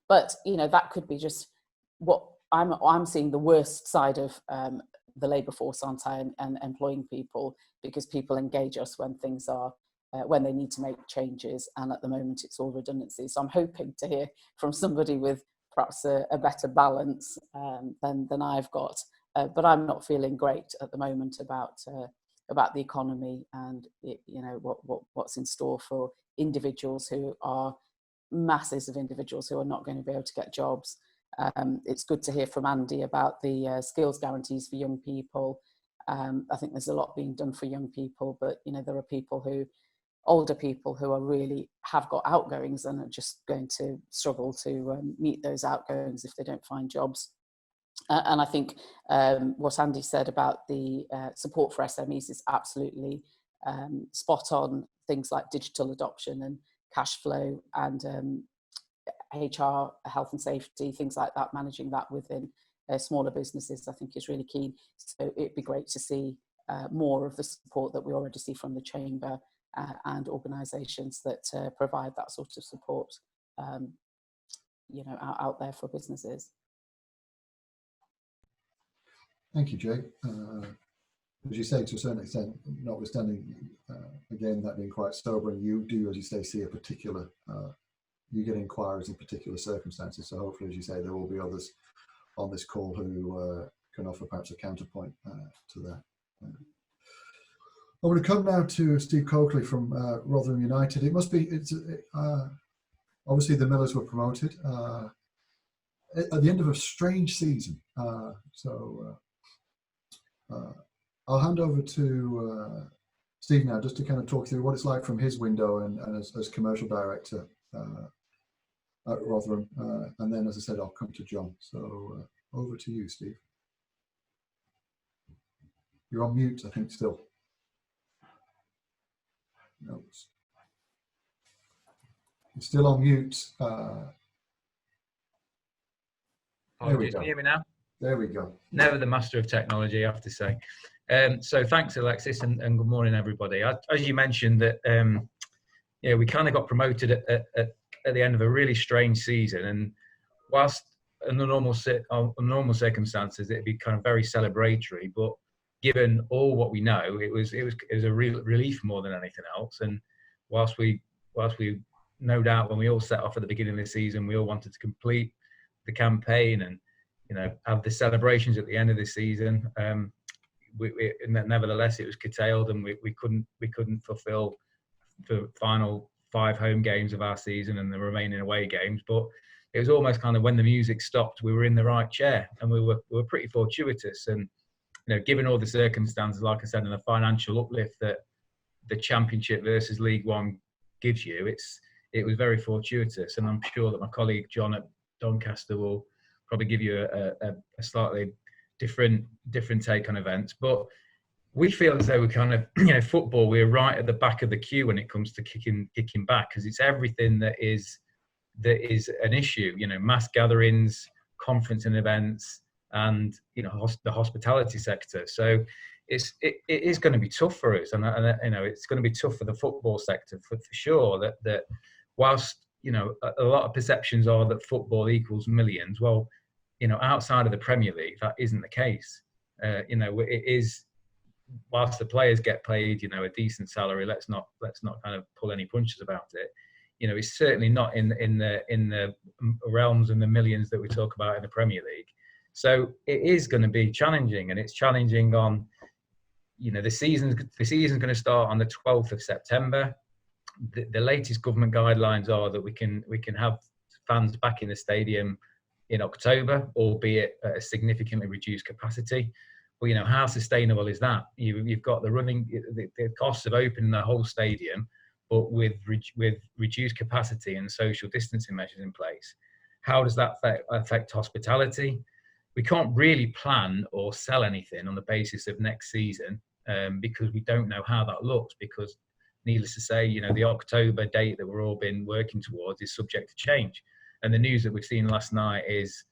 But, that could be just what I'm seeing, the worst side of the labour force, aren't I, and employing people, because people engage us when things are, when they need to make changes. And at the moment, it's all redundancy. So I'm hoping to hear from somebody with perhaps a better balance than I've got. But I'm not feeling great at the moment about the economy and what's in store for individuals who are masses of individuals who are not going to be able to get jobs. It's good to hear from Andy about the skills guarantees for young people. I think there's a lot being done for young people, but there are older people who are really have got outgoings and are just going to struggle to meet those outgoings if they don't find jobs. And I think what Andy said about the support for SMEs is absolutely spot on things like digital adoption and cash flow and HR, health and safety, things like that, managing that within smaller businesses, I think is really key. So it'd be great to see more of the support that we already see from the Chamber and organisations that provide that sort of support, out there for businesses. Thank you, Jay. As you say, to a certain extent, notwithstanding, again, that being quite sobering, you do, as you say, see a particular, you get inquiries in particular circumstances. So hopefully, as you say, there will be others on this call who can offer perhaps a counterpoint to that. I'm going to come now to Steve Coakley from Rotherham United. It's obviously the Millers were promoted at the end of a strange season. I'll hand over to Steve now, just to kind of talk through what it's like from his window and as commercial director at Rotherham. And then, as I said, I'll come to John. So over to you, Steve. You're on mute, I think, still. No. You're still on mute. There we go. Can you hear me now? There we go. Never the master of technology, I have to say. So thanks, Alexis, and good morning, everybody. As you mentioned, that we kind of got promoted at the end of a really strange season, and whilst under normal circumstances it'd be kind of very celebratory, but given all what we know, it was a real relief more than anything else. And whilst we no doubt when we all set off at the beginning of the season, we all wanted to complete the campaign and have the celebrations at the end of the season. Nevertheless, it was curtailed, and we couldn't fulfil the final 5 home games of our season and the remaining away games. But it was almost kind of when the music stopped, we were in the right chair, and we were pretty fortuitous. And given all the circumstances, like I said, and the financial uplift that the Championship versus League One gives you, it was very fortuitous. And I'm sure that my colleague John at Doncaster will probably give you a slightly different take on events. But we feel as though we're kind of, football, we're right at the back of the queue when it comes to kicking back, because it's everything that is an issue. Mass gatherings, conference and events, and the hospitality sector. So it is going to be tough for us, and it's going to be tough for the football sector for sure. That whilst a lot of perceptions are that football equals millions, well, outside of the Premier League, that isn't the case. It is, whilst the players get paid a decent salary, let's not kind of pull any punches about it. It's certainly not in the realms and the millions that we talk about in the Premier League. So it is going to be challenging, and it's challenging on, the season's going to start on the 12th of September. The latest government guidelines are that we can have fans back in the stadium in October, albeit at a significantly reduced capacity. But how sustainable is that? You've got the costs of opening the whole stadium, but with reduced capacity and social distancing measures in place. How does that affect hospitality? We can't really plan or sell anything on the basis of next season because we don't know how that looks, because needless to say, the October date that we're all been working towards is subject to change. And the news that we've seen last night is,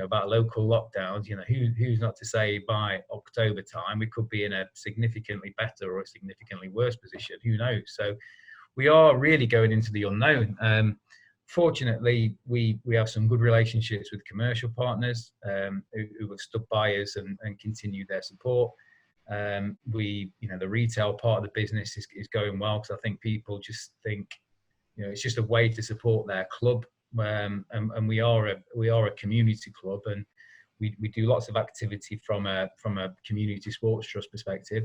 about local lockdowns. Who's not to say by October time we could be in a significantly better or a significantly worse position? Who knows? So we are really going into the unknown. Fortunately, we have some good relationships with commercial partners who have stood by us and continued their support. The retail part of the business is going well, because I think people just think, it's just a way to support their club. And we are a community club, and we do lots of activity from a community sports trust perspective.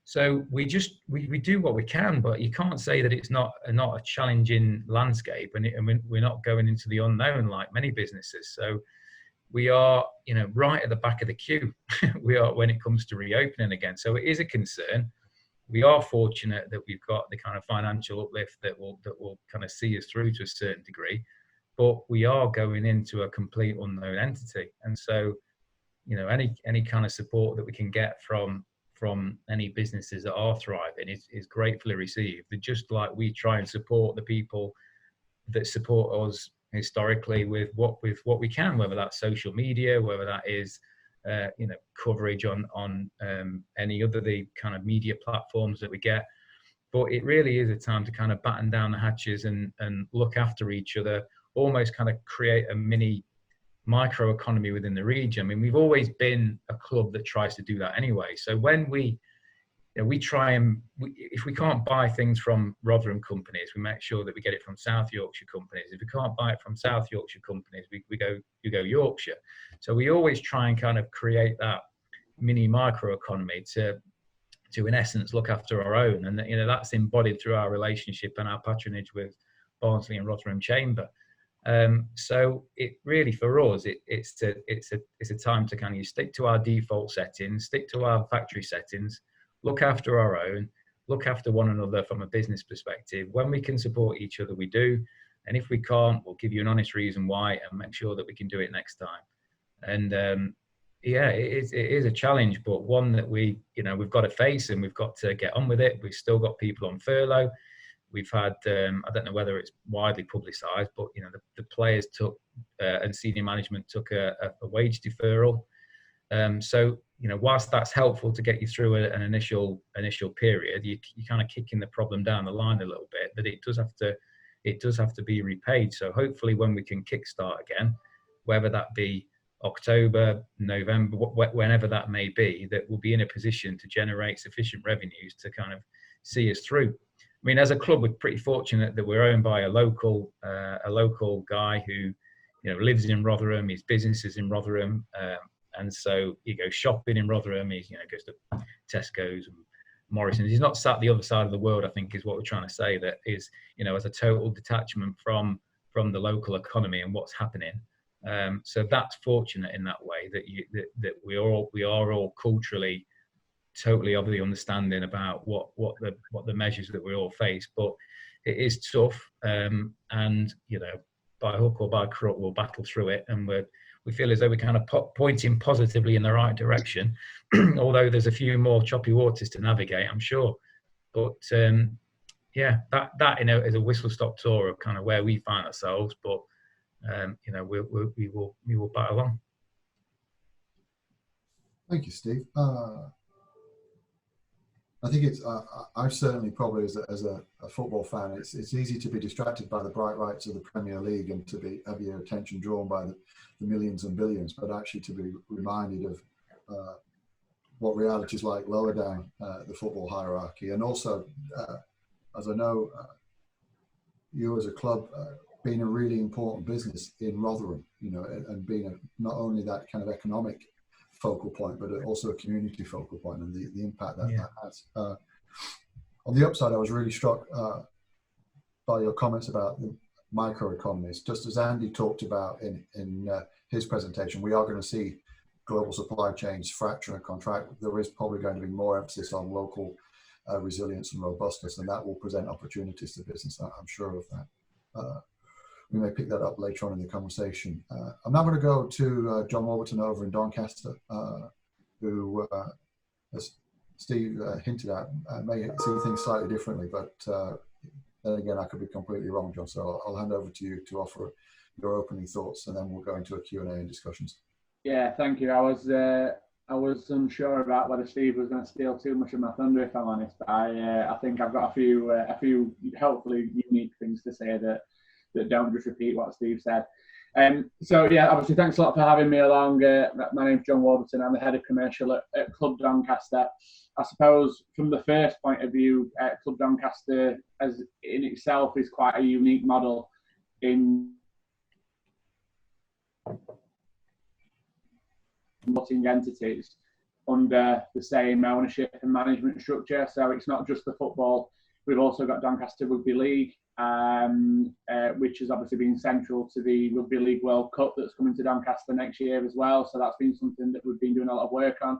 So we do what we can, but you can't say that it's not a challenging landscape, and we're not going into the unknown like many businesses. So we are, right at the back of the queue. We are when it comes to reopening again. So it is a concern. We are fortunate that we've got the kind of financial uplift that will kind of see us through to a certain degree, but we are going into a complete unknown entity. And so, any kind of support that we can get from from any businesses that are thriving is gratefully received. Just like we try and support the people that support us historically with what we can, whether that's social media, whether that is coverage on any other the kind of media platforms that we get. But it really is a time to kind of batten down the hatches and look after each other, almost kind of create a mini micro economy within the region. I mean, we've always been a club that tries to do that anyway. So when we try and, if we can't buy things from Rotherham companies, we make sure that we get it from South Yorkshire companies. If we can't buy it from South Yorkshire companies, we go Yorkshire. So we always try and kind of create that mini micro economy to in essence look after our own, and that's embodied through our relationship and our patronage with Barnsley and Rotherham Chamber. So it really, for us, it's a time to kind of stick to our default settings, stick to our factory settings, look after our own, look after one another from a business perspective. When we can support each other, we do. And if we can't, we'll give you an honest reason why and make sure that we can do it next time. And it is a challenge, but one that we've got to face, and we've got to get on with it. We've still got people on furlough. We've had, I don't know whether it's widely publicised, but the players took and senior management took a wage deferral. So whilst that's helpful to get you through an initial period, you kind of kicking the problem down the line a little bit. But it does have to be repaid. So hopefully, when we can kickstart again, whether that be October, November, whenever that may be, that we'll be in a position to generate sufficient revenues to kind of see us through. I mean, as a club, we're pretty fortunate that we're owned by a local guy who, lives in Rotherham. His business is in Rotherham, and so he goes shopping in Rotherham. He goes to Tesco's and Morrison's. He's not sat the other side of the world, I think, is what we're trying to say. That is, as a total detachment from the local economy and what's happening. So that's fortunate in that way that we are all culturally totally of the understanding about what the measures that we all face. But it is tough, and by hook or by crook we'll battle through it, and we feel as though we're kind of pointing positively in the right direction, although there's a few more choppy waters to navigate, I'm sure. But that is a whistle-stop tour of kind of where we find ourselves. But we will battle on. Thank you, Steve. I think it's. I've certainly probably as a football fan, it's easy to be distracted by the bright lights of the Premier League and to have your attention drawn by the millions and billions, but actually to be reminded of what reality is like lower down the football hierarchy, and also, as I know, you as a club being a really important business in Rotherham, and being not only that kind of economic focal point, but also a community focal point, and the impact that has. On the upside, I was really struck by your comments about the microeconomies. Just as Andy talked about in his presentation, we are going to see global supply chains fracture and contract. There is probably going to be more emphasis on local resilience and robustness, and that will present opportunities to business. I'm sure of that. We may pick that up later on in the conversation. I'm now going to go to John Warburton over in Doncaster, who, as Steve hinted at, may see things slightly differently, but then again, I could be completely wrong, John. So I'll hand over to you to offer your opening thoughts, and then we'll go into a Q&A and discussions. Yeah, thank you. I was unsure about whether Steve was going to steal too much of my thunder, if I'm honest. I think I've got a few hopefully unique things to say that don't just repeat what Steve said. So yeah, obviously thanks a lot for having me along. My name's John Warburton. I'm the head of commercial at Club Doncaster. I suppose from the first point of view, Club Doncaster as in itself is quite a unique model in putting entities under the same ownership and management structure. So it's not just the football. We've also got Doncaster Rugby League, which has obviously been central to the Rugby League World Cup that's coming to Doncaster next year as well. So that's been something that we've been doing a lot of work on.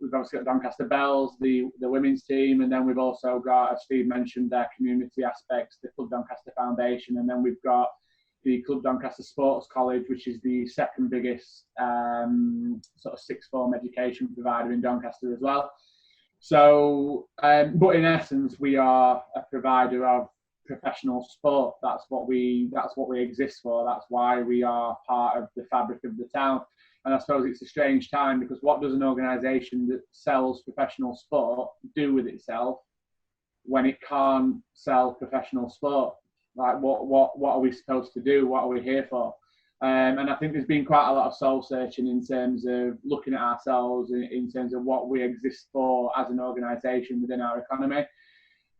We've obviously got Doncaster Bells, the women's team, and then we've also got, as Steve mentioned, their community aspects, the Club Doncaster Foundation, and then we've got the Club Doncaster Sports College, which is the second biggest sort of sixth form education provider in Doncaster as well. So, but in essence, we are a provider of professional sport. That's what we exist for. That's why we are part of the fabric of the town. And I suppose it's a strange time, because what does an organisation that sells professional sport do with itself when it can't sell professional sport? Like, what are we supposed to do? What are we here for? And I think there's been quite a lot of soul searching in terms of looking at ourselves in terms of what we exist for as an organisation within our economy.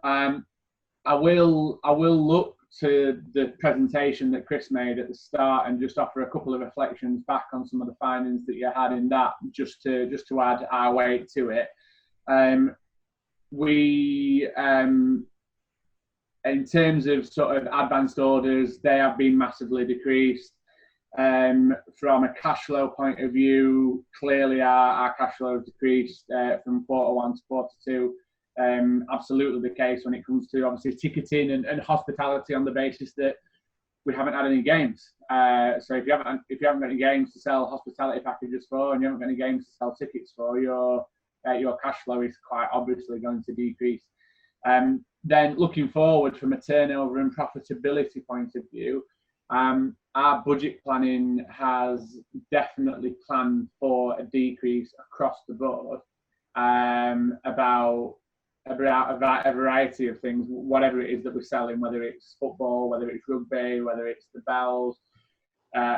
I will look to the presentation that Chris made at the start and just offer a couple of reflections back on some of the findings that you had in that, just to add our weight to it. In terms of sort of advanced orders, they have been massively decreased. From a cash flow point of view, clearly our cash flow has decreased from Q1 to Q2. Absolutely the case when it comes to obviously ticketing and hospitality, on the basis that we haven't had any games. So if you haven't got any games to sell hospitality packages for, and you haven't got any games to sell tickets for, your cash flow is quite obviously going to decrease. Then looking forward from a turnover and profitability point of view, our budget planning has definitely planned for a decrease across the board, about a variety of things, whatever it is that we're selling, whether it's football, whether it's rugby, whether it's the bells,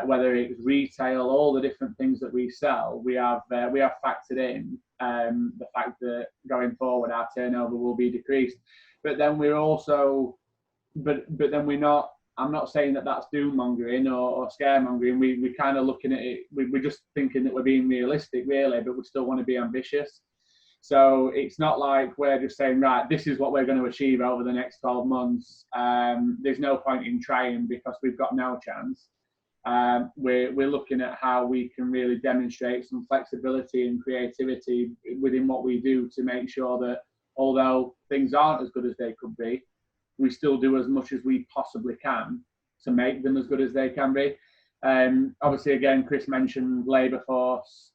whether it's retail, all the different things that we sell, we have factored in the fact that going forward our turnover will be decreased. But then we're also, but then we're not. I'm not saying that that's doom mongering or scaremongering. We're kind of looking at it. We're just thinking that we're being realistic, really, but we still want to be ambitious. So it's not like we're just saying, right, this is what we're going to achieve over the next 12 months. There's no point in trying because we've got no chance. We're looking at how we can really demonstrate some flexibility and creativity within what we do to make sure that although things aren't as good as they could be, we still do as much as we possibly can to make them as good as they can be. Obviously, again, Chris mentioned labour force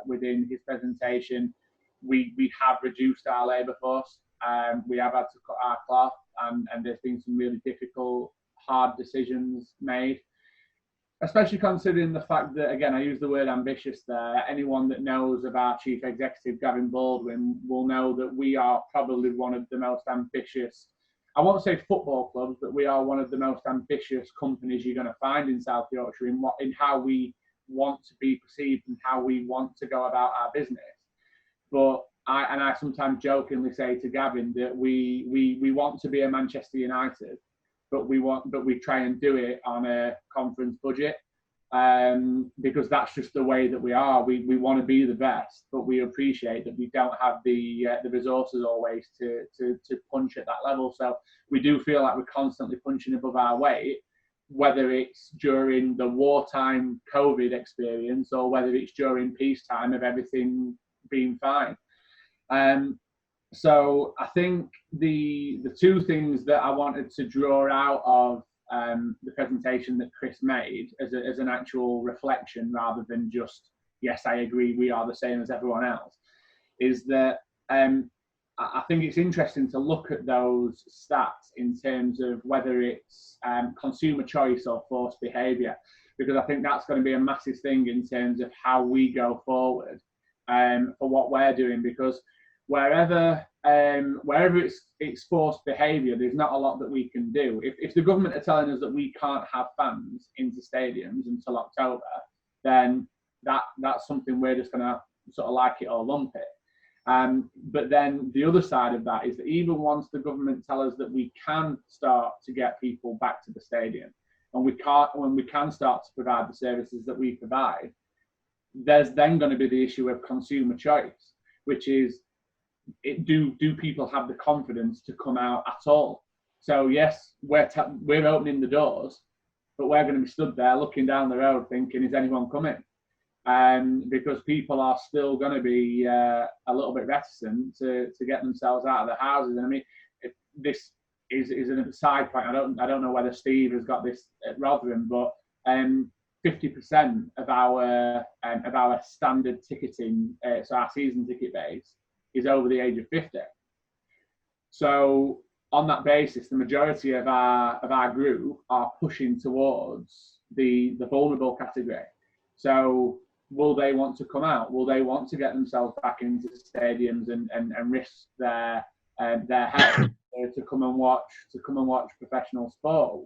within his presentation. We have reduced our labour force. We have had to cut our cloth, and there's been some really difficult, hard decisions made, especially considering the fact that, again, I use the word ambitious there. Anyone that knows of our Chief Executive, Gavin Baldwin, will know that we are probably one of the most ambitious, I won't say football clubs, but we are one of the most ambitious companies you're going to find in South Yorkshire in how we want to be perceived and how we want to go about our business. But I sometimes jokingly say to Gavin that we want to be a Manchester United, but we try and do it on a conference budget, because that's just the way that we are. We want to be the best, but we appreciate that we don't have the resources always to punch at that level. So we do feel like we're constantly punching above our weight, whether it's during the wartime COVID experience or whether it's during peacetime of everything being fine. So I think the two things that I wanted to draw out of the presentation that Chris made as an actual reflection, rather than just, yes, I agree, we are the same as everyone else, is that I think it's interesting to look at those stats in terms of whether it's consumer choice or forced behaviour, because I think that's going to be a massive thing in terms of how we go forward for what we're doing, because wherever it's forced behaviour, there's not a lot that we can do. If the government are telling us that we can't have fans into stadiums until October, then that's something we're just going to sort of like it or lump it. But then the other side of that is that even once the government tell us that we can start to get people back to the stadium, and when we can start to provide the services that we provide, there's then going to be the issue of consumer choice, which is, do people have the confidence to come out at all? So yes, we're opening the doors, but we're going to be stood there looking down the road thinking, is anyone coming? Because people are still going to be a little bit reticent to get themselves out of their houses. And I mean, is a side point. I don't know whether Steve has got this at Rotherham, but 50% of our standard ticketing, so our season ticket base, is over the age of 50. So on that basis, the majority of our group are pushing towards the vulnerable category. So will they want to come out? Will they want to get themselves back into stadiums and risk their health to come and watch professional sport?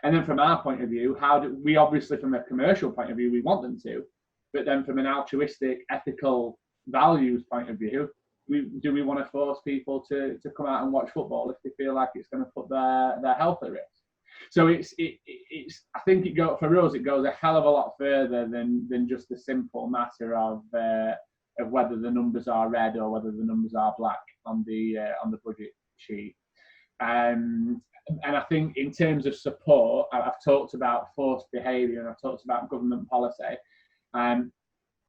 And then from our point of view, how do we, obviously from a commercial point of view, we want them to, but then from an altruistic, ethical values point of view, do we want to force people to come out and watch football if they feel like it's going to put their health at risk? So it's I think for us it goes a hell of a lot further than just the simple matter of whether the numbers are red or whether the numbers are black on the budget sheet. And I think in terms of support, I've talked about forced behaviour and I've talked about government policy. I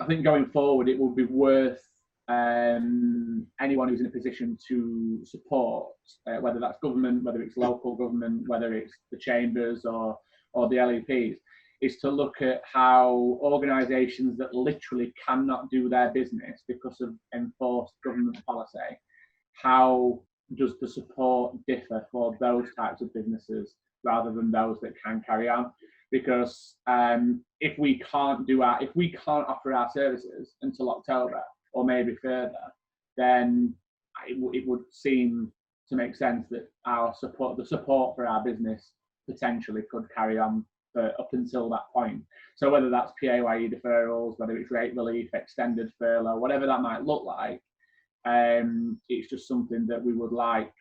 think going forward it will be worth anyone who's in a position to support, whether that's government, whether it's local government, whether it's the chambers or the LEPs, is to look at how organisations that literally cannot do their business because of enforced government policy, how does the support differ for those types of businesses rather than those that can carry on? Because if we can't offer our services until October, or maybe further, then it would seem to make sense that the support for our business potentially could carry on up until that point. So whether that's PAYE deferrals, whether it's rate relief, extended furlough, whatever that might look like, it's just something that we would like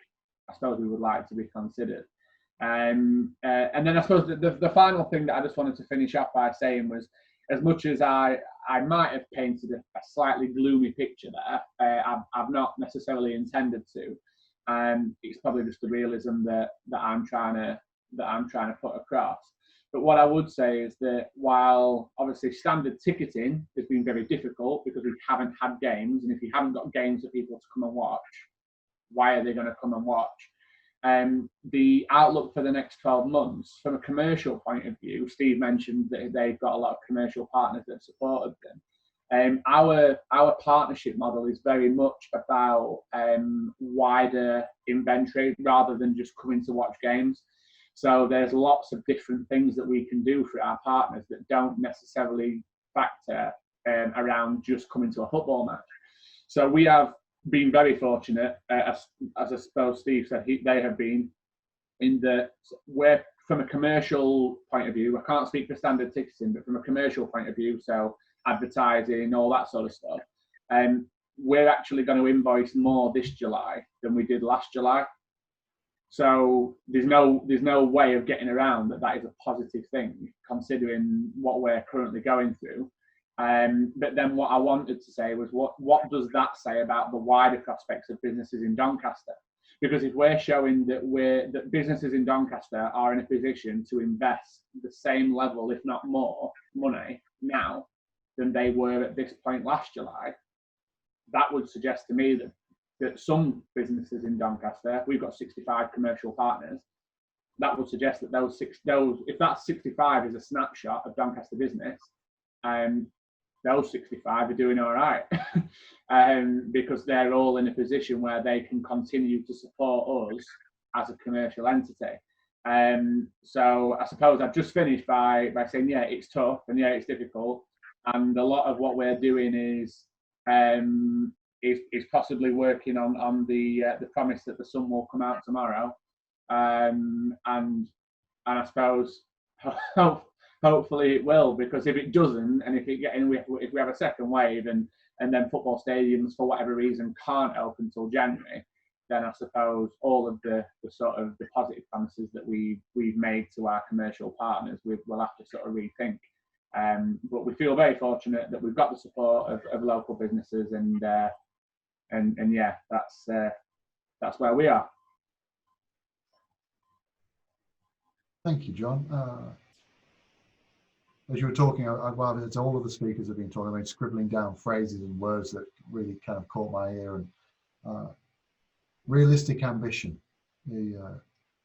to be considered. And then I suppose the final thing that I just wanted to finish up by saying was, as much as I might have painted a slightly gloomy picture there, I've not necessarily intended to. It's probably just the realism that I'm trying to put across. But what I would say is that while obviously standard ticketing has been very difficult because we haven't had games, and if you haven't got games for people to come and watch, why are they going to come and watch? The outlook for the next 12 months, from a commercial point of view, Steve mentioned that they've got a lot of commercial partners that have supported them. Our partnership model is very much about wider inventory rather than just coming to watch games. So there's lots of different things that we can do for our partners that don't necessarily factor around just coming to a football match. So we have been very fortunate, as I suppose Steve said, they have been, in that we're, from a commercial point of view, I can't speak for standard ticketing, but from a commercial point of view, so advertising, all that sort of stuff, we're actually going to invoice more this July than we did last July. So there's no way of getting around that is a positive thing, considering what we're currently going through. But then what I wanted to say was, what does that say about the wider prospects of businesses in Doncaster? Because if we're showing that businesses in Doncaster are in a position to invest the same level, if not more, money now than they were at this point last July, that would suggest to me that some businesses in Doncaster, we've got 65 commercial partners, that would suggest that those if that 65 is a snapshot of Doncaster business, those 65 are doing all right, because they're all in a position where they can continue to support us as a commercial entity. So I suppose I've just finished by saying, yeah, it's tough and yeah, it's difficult, and a lot of what we're doing is possibly working on the promise that the sun will come out tomorrow, and I suppose hopefully it will, because if it doesn't, and if we have a second wave and then football stadiums for whatever reason can't open until January, then I suppose all of the sort of the positive promises that we've made to our commercial partners, we'll have to sort of rethink. But we feel very fortunate that we've got the support of local businesses, and yeah, that's where we are. Thank you, John. As you were talking, as all of the speakers have been talking, I've been scribbling down phrases and words that really kind of caught my ear. And realistic ambition.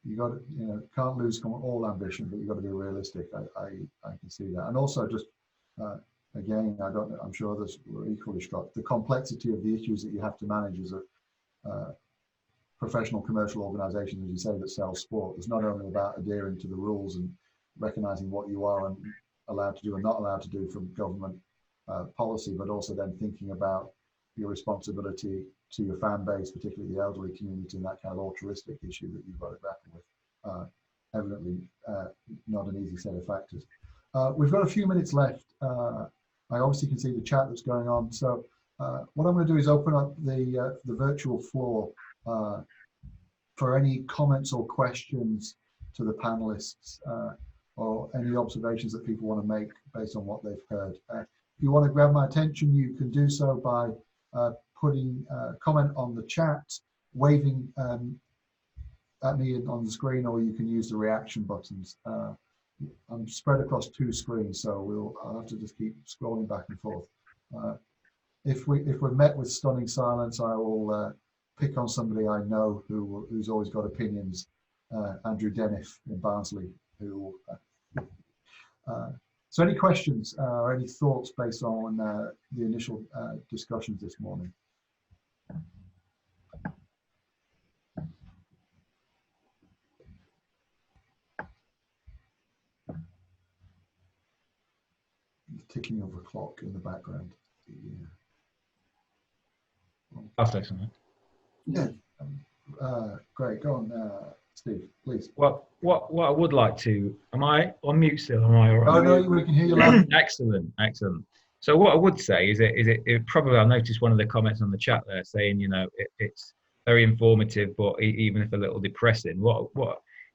you got to, you know, can't lose all ambition, but you've got to be realistic. I can see that. And also just, again, I'm sure others were equally struck, the complexity of the issues that you have to manage as a professional commercial organisation, as you say, that sells sport. It's not only about adhering to the rules and recognising what you are and allowed to do and not allowed to do from government policy, but also then thinking about your responsibility to your fan base, particularly the elderly community, and that kind of altruistic issue that you've got to grapple with. Evidently not an easy set of factors. We've got a few minutes left. I obviously can see the chat that's going on. So what I'm going to do is open up the virtual floor for any comments or questions to the panelists, or any observations that people want to make based on what they've heard. If you want to grab my attention, you can do so by putting a comment on the chat, waving at me on the screen, or you can use the reaction buttons. I'm spread across 2 screens, so I'll have to just keep scrolling back and forth. If we're met with stunning silence, I will pick on somebody I know who's always got opinions. Andrew Denniff in Barnsley, who. So any questions or any thoughts based on the initial discussions this morning? The ticking of a clock in the background. Yeah. I'll say something. Yeah. Great. Go on, Steve, please. What I would like to, am I on mute still? Am I all right? Oh no, we can hear you loud. Excellent. So what I would say is it probably, I noticed one of the comments on the chat there saying, you know, it's very informative, but even if a little depressing. What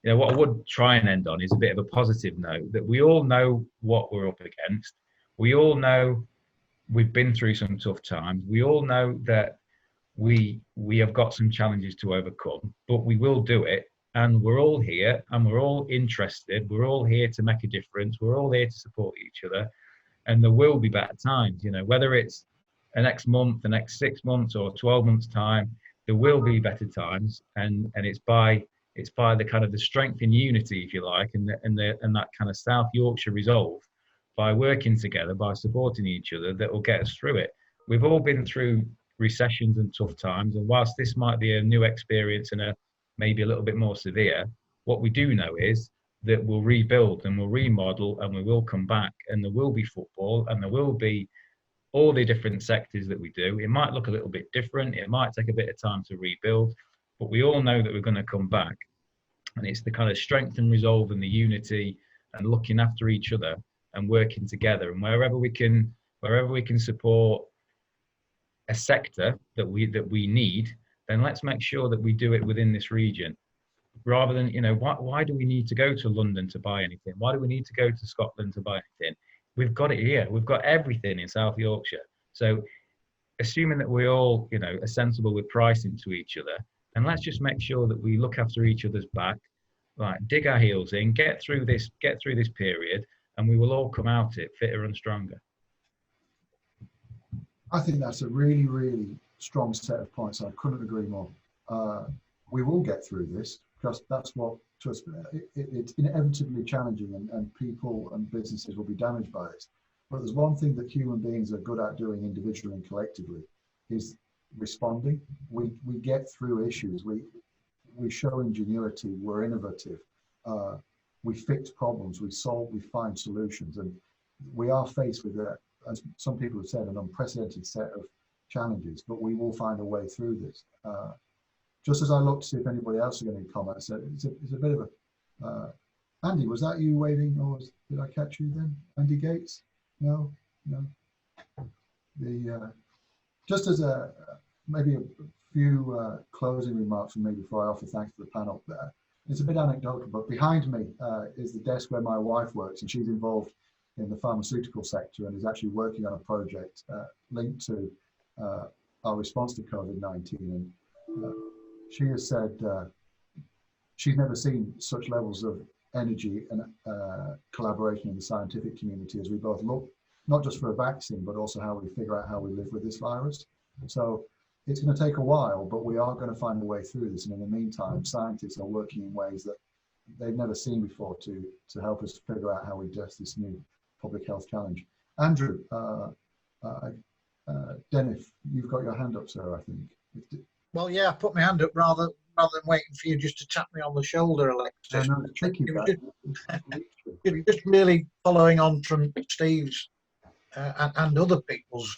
I would try and end on is a bit of a positive note, that we all know what we're up against. We all know we've been through some tough times. We all know that we have got some challenges to overcome, but we will do it. And we're all here, and we're all interested. We're all here to make a difference. We're all here to support each other. And there will be better times, you know, whether it's the next month, the next 6 months, or 12 months' time, there will be better times. And it's by the kind of the strength in unity, if you like, and that kind of South Yorkshire resolve, by working together, by supporting each other, that will get us through it. We've all been through recessions and tough times, and whilst this might be a new experience and maybe a little bit more severe, what we do know is that we'll rebuild and we'll remodel and we will come back, and there will be football and there will be all the different sectors that we do. It might look a little bit different, it might take a bit of time to rebuild, but we all know that we're going to come back. And it's the kind of strength and resolve and the unity and looking after each other and working together, and wherever we can support a sector that we need, then let's make sure that we do it within this region, rather than, you know, why do we need to go to London to buy anything? Why do we need to go to Scotland to buy anything? We've got it here. We've got everything in South Yorkshire. So assuming that we all, you know, are sensible with pricing to each other, and let's just make sure that we look after each other's back, like dig our heels in, get through this period, and we will all come out it fitter and stronger. I think that's a really, really strong set of points. I couldn't agree more. We will get through this, because that's what, it's inevitably challenging, and people and businesses will be damaged by this. But there's one thing that human beings are good at doing individually and collectively, is responding. We get through issues. We show ingenuity. We're innovative. We fix problems. We solve. We find solutions. And we are faced with, as some people have said, an unprecedented set of challenges. But we will find a way through this. Just as I look to see if anybody else is going to comment, so it's a bit of a. Andy, was that you waving, or did I catch you then? Andy Gates? No. Just as maybe a few closing remarks from me before I offer thanks to the panel. It's a bit anecdotal, but behind me is the desk where my wife works, and she's involved in the pharmaceutical sector and is actually working on a project linked to our response to COVID-19. And she has said she's never seen such levels of energy and collaboration in the scientific community as we both look, not just for a vaccine, but also how we figure out how we live with this virus. So it's going to take a while, but we are going to find a way through this. And in the meantime, scientists are working in ways that they've never seen before to help us figure out how we address this new public health challenge. Andrew, Dennis, you've got your hand up, sir, I think. Well, yeah, I put my hand up rather than waiting for you just to tap me on the shoulder, Alexis. I know, it's tricky, just really following on from Steve's and other people's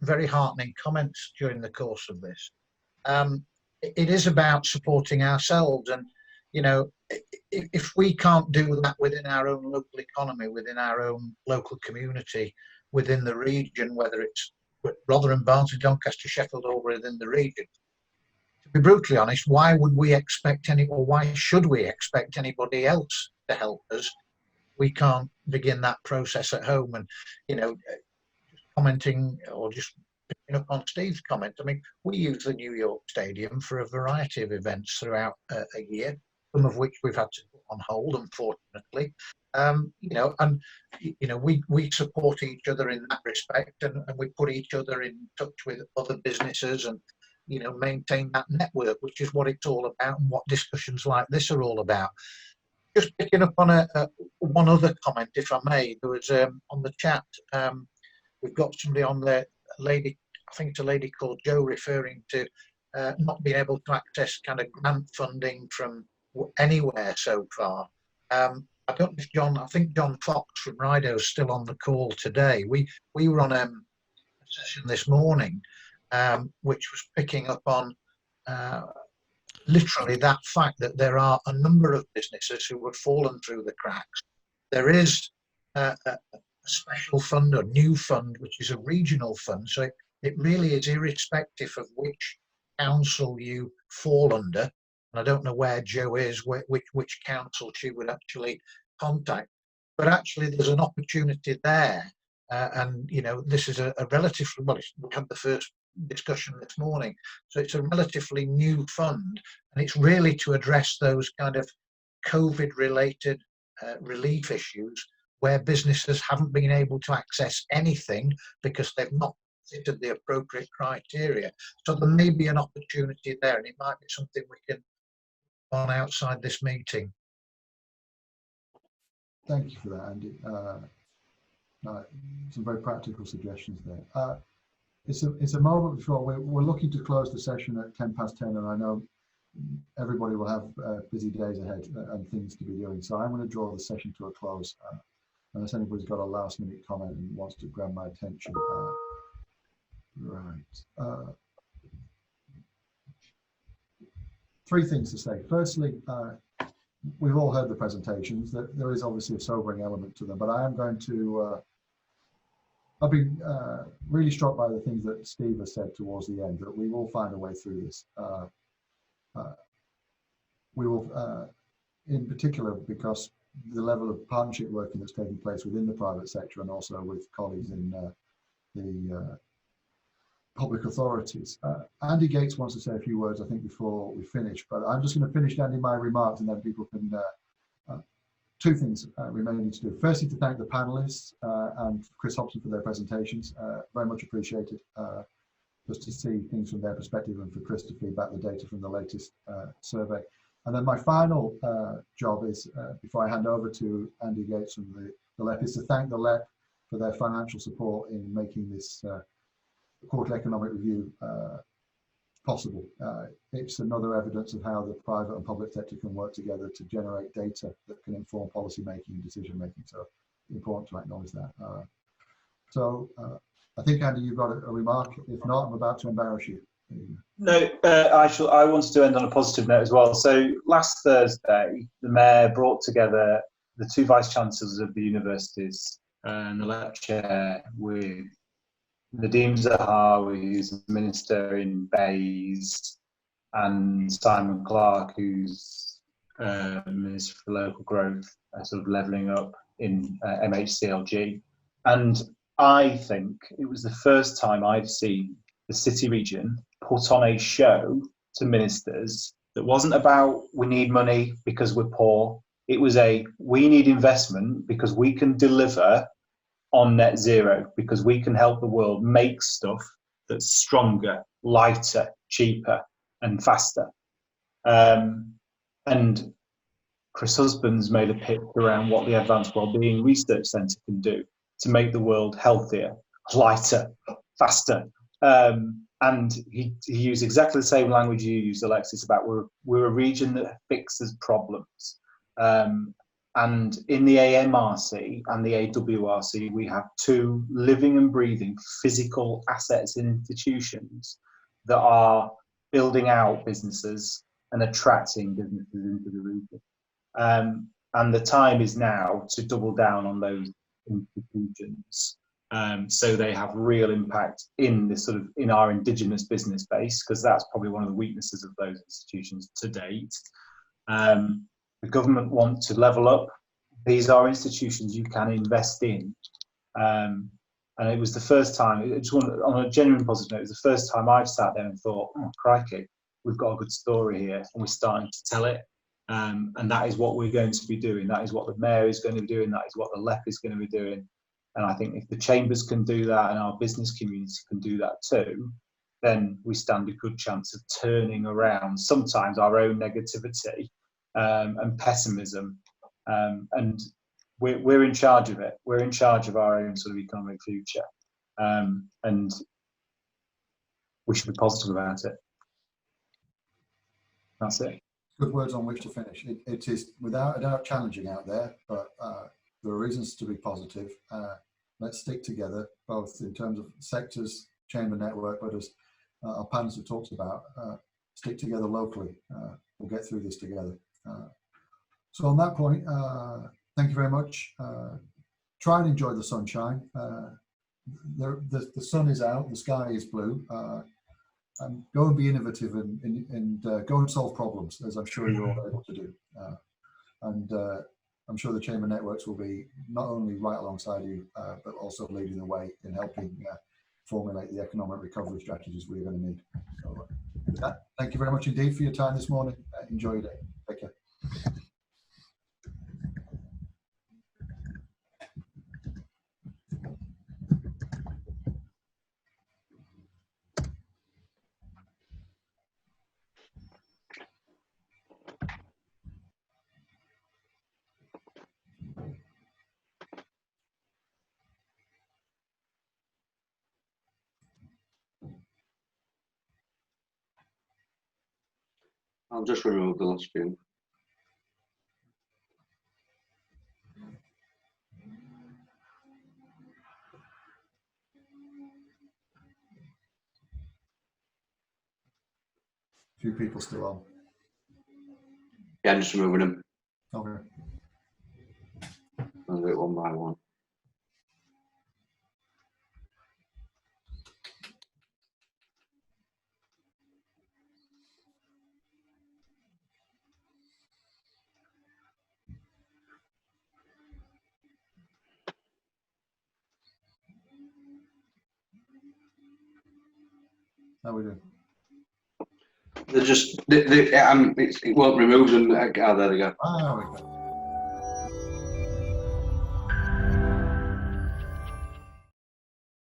very heartening comments during the course of this. It is about supporting ourselves, and if we can't do that within our own local economy, within our own local community, within the region, whether it's Rotherham, Barnsley, Doncaster, Sheffield, or within the region, to be brutally honest, why would we expect why should we expect anybody else to help us? We can't begin that process at home. And just commenting or just picking up on Steve's comment, I mean, we use the New York Stadium for a variety of events throughout a year, some of which we've had to put on hold, unfortunately. We support each other in that respect, and we put each other in touch with other businesses, and maintain that network, which is what it's all about, and what discussions like this are all about. Just picking up on one other comment, if I may, there was on the chat, we've got somebody on there, a lady, I think it's a lady called Jo, referring to not being able to access kind of grant funding from anywhere so far. I don't know if I think John Fox from Rido is still on the call today. We were on a session this morning, which was picking up on literally that fact that there are a number of businesses who have fallen through the cracks. There is a special fund, a new fund, which is a regional fund. So it really is irrespective of which council you fall under. And I don't know where Jo is, which council she would actually contact. But actually, there's an opportunity there. And this is a relatively, we had the first discussion this morning, so it's a relatively new fund, and it's really to address those kind of COVID related relief issues where businesses haven't been able to access anything because they've not fitted the appropriate criteria. So there may be an opportunity there, and it might be something we can on outside this meeting. Thank you for that, Andy. Some very practical suggestions there. It's a moment before we're looking to close the session at 10:10, and I know everybody will have busy days ahead and things to be doing. So I'm going to draw the session to a close, unless anybody's got a last-minute comment and wants to grab my attention. Right. Three things to say. Firstly, we've all heard the presentations. That there is obviously a sobering element to them, but I am going to. I've been really struck by the things that Steve has said towards the end, that we will find a way through this. We will, in particular, because the level of partnership working that's taking place within the private sector and also with colleagues in the public authorities. Andy Gates wants to say a few words, I think, before we finish, but I'm just going to finish, Andy, my remarks, and then people can two things remaining to do. Firstly, to thank the panelists and Chris Hobson for their presentations. Very much appreciated, just to see things from their perspective and for Chris to feed back the data from the latest survey. And then my final job is, before I hand over to Andy Gates from the LEP, is to thank the LEP for their financial support in making this quarterly economic review possible. It's another evidence of how the private and public sector can work together to generate data that can inform policy making and decision making. So important to acknowledge that. I think, Andy, you've got a remark. If not, I'm about to embarrass you. No, I wanted to end on a positive note as well. So last Thursday, the Mayor brought together the two Vice Chancellors of the universities and the LEP Chair with Nadeem Zahawi, who's a Minister in Bays, and Simon Clark, who's Minister for Local Growth, sort of levelling up in MHCLG. And I think it was the first time I'd seen the City Region put on a show to ministers that wasn't about we need money because we're poor. It was we need investment because we can deliver on net zero, because we can help the world make stuff that's stronger lighter, cheaper, and faster. And Chris Husband's made a pitch around what the Advanced Wellbeing Research Centre can do to make the world healthier, lighter, faster. And he used exactly the same language you used, Alexis, about we're a region that fixes problems. And in the AMRC and the AWRC, we have two living and breathing physical assets and institutions that are building out businesses and attracting businesses into the region. And the time is now to double down on those institutions, so they have real impact in this sort of in our indigenous business base, because that's probably one of the weaknesses of those institutions to date. The government want to level up. These are institutions you can invest in. And it was the first time, on a genuine positive note, it was the first time I've sat there and thought, oh, crikey, we've got a good story here, and we're starting to tell it. And that is what we're going to be doing. That is what the mayor is going to be doing. That is what the LEP is going to be doing. And I think if the chambers can do that and our business community can do that too, then we stand a good chance of turning around sometimes our own negativity and pessimism. And we're in charge of it. We're in charge of our own sort of economic future. And we should be positive about it. That's it. Good words on which to finish. It is without a doubt challenging out there, but there are reasons to be positive. Let's stick together, both in terms of sectors, chamber network, but as our panelists have talked about, stick together locally. We'll get through this together. So on that point, thank you very much. Try and enjoy the sunshine. The sun is out, the sky is blue. And go and be innovative and go and solve problems, as I'm sure you're all able to do. And I'm sure the chamber networks will be not only right alongside you, but also leading the way in helping formulate the economic recovery strategies we're going to need. So with that, thank you very much indeed for your time this morning. Enjoy your day. Take care. I'll just remove the last few. Few people still on. Yeah, I'm just removing them. Okay. I'll do it one by one. How we doing? They're just, it won't remove them. Oh, there they go. Ah, there we go.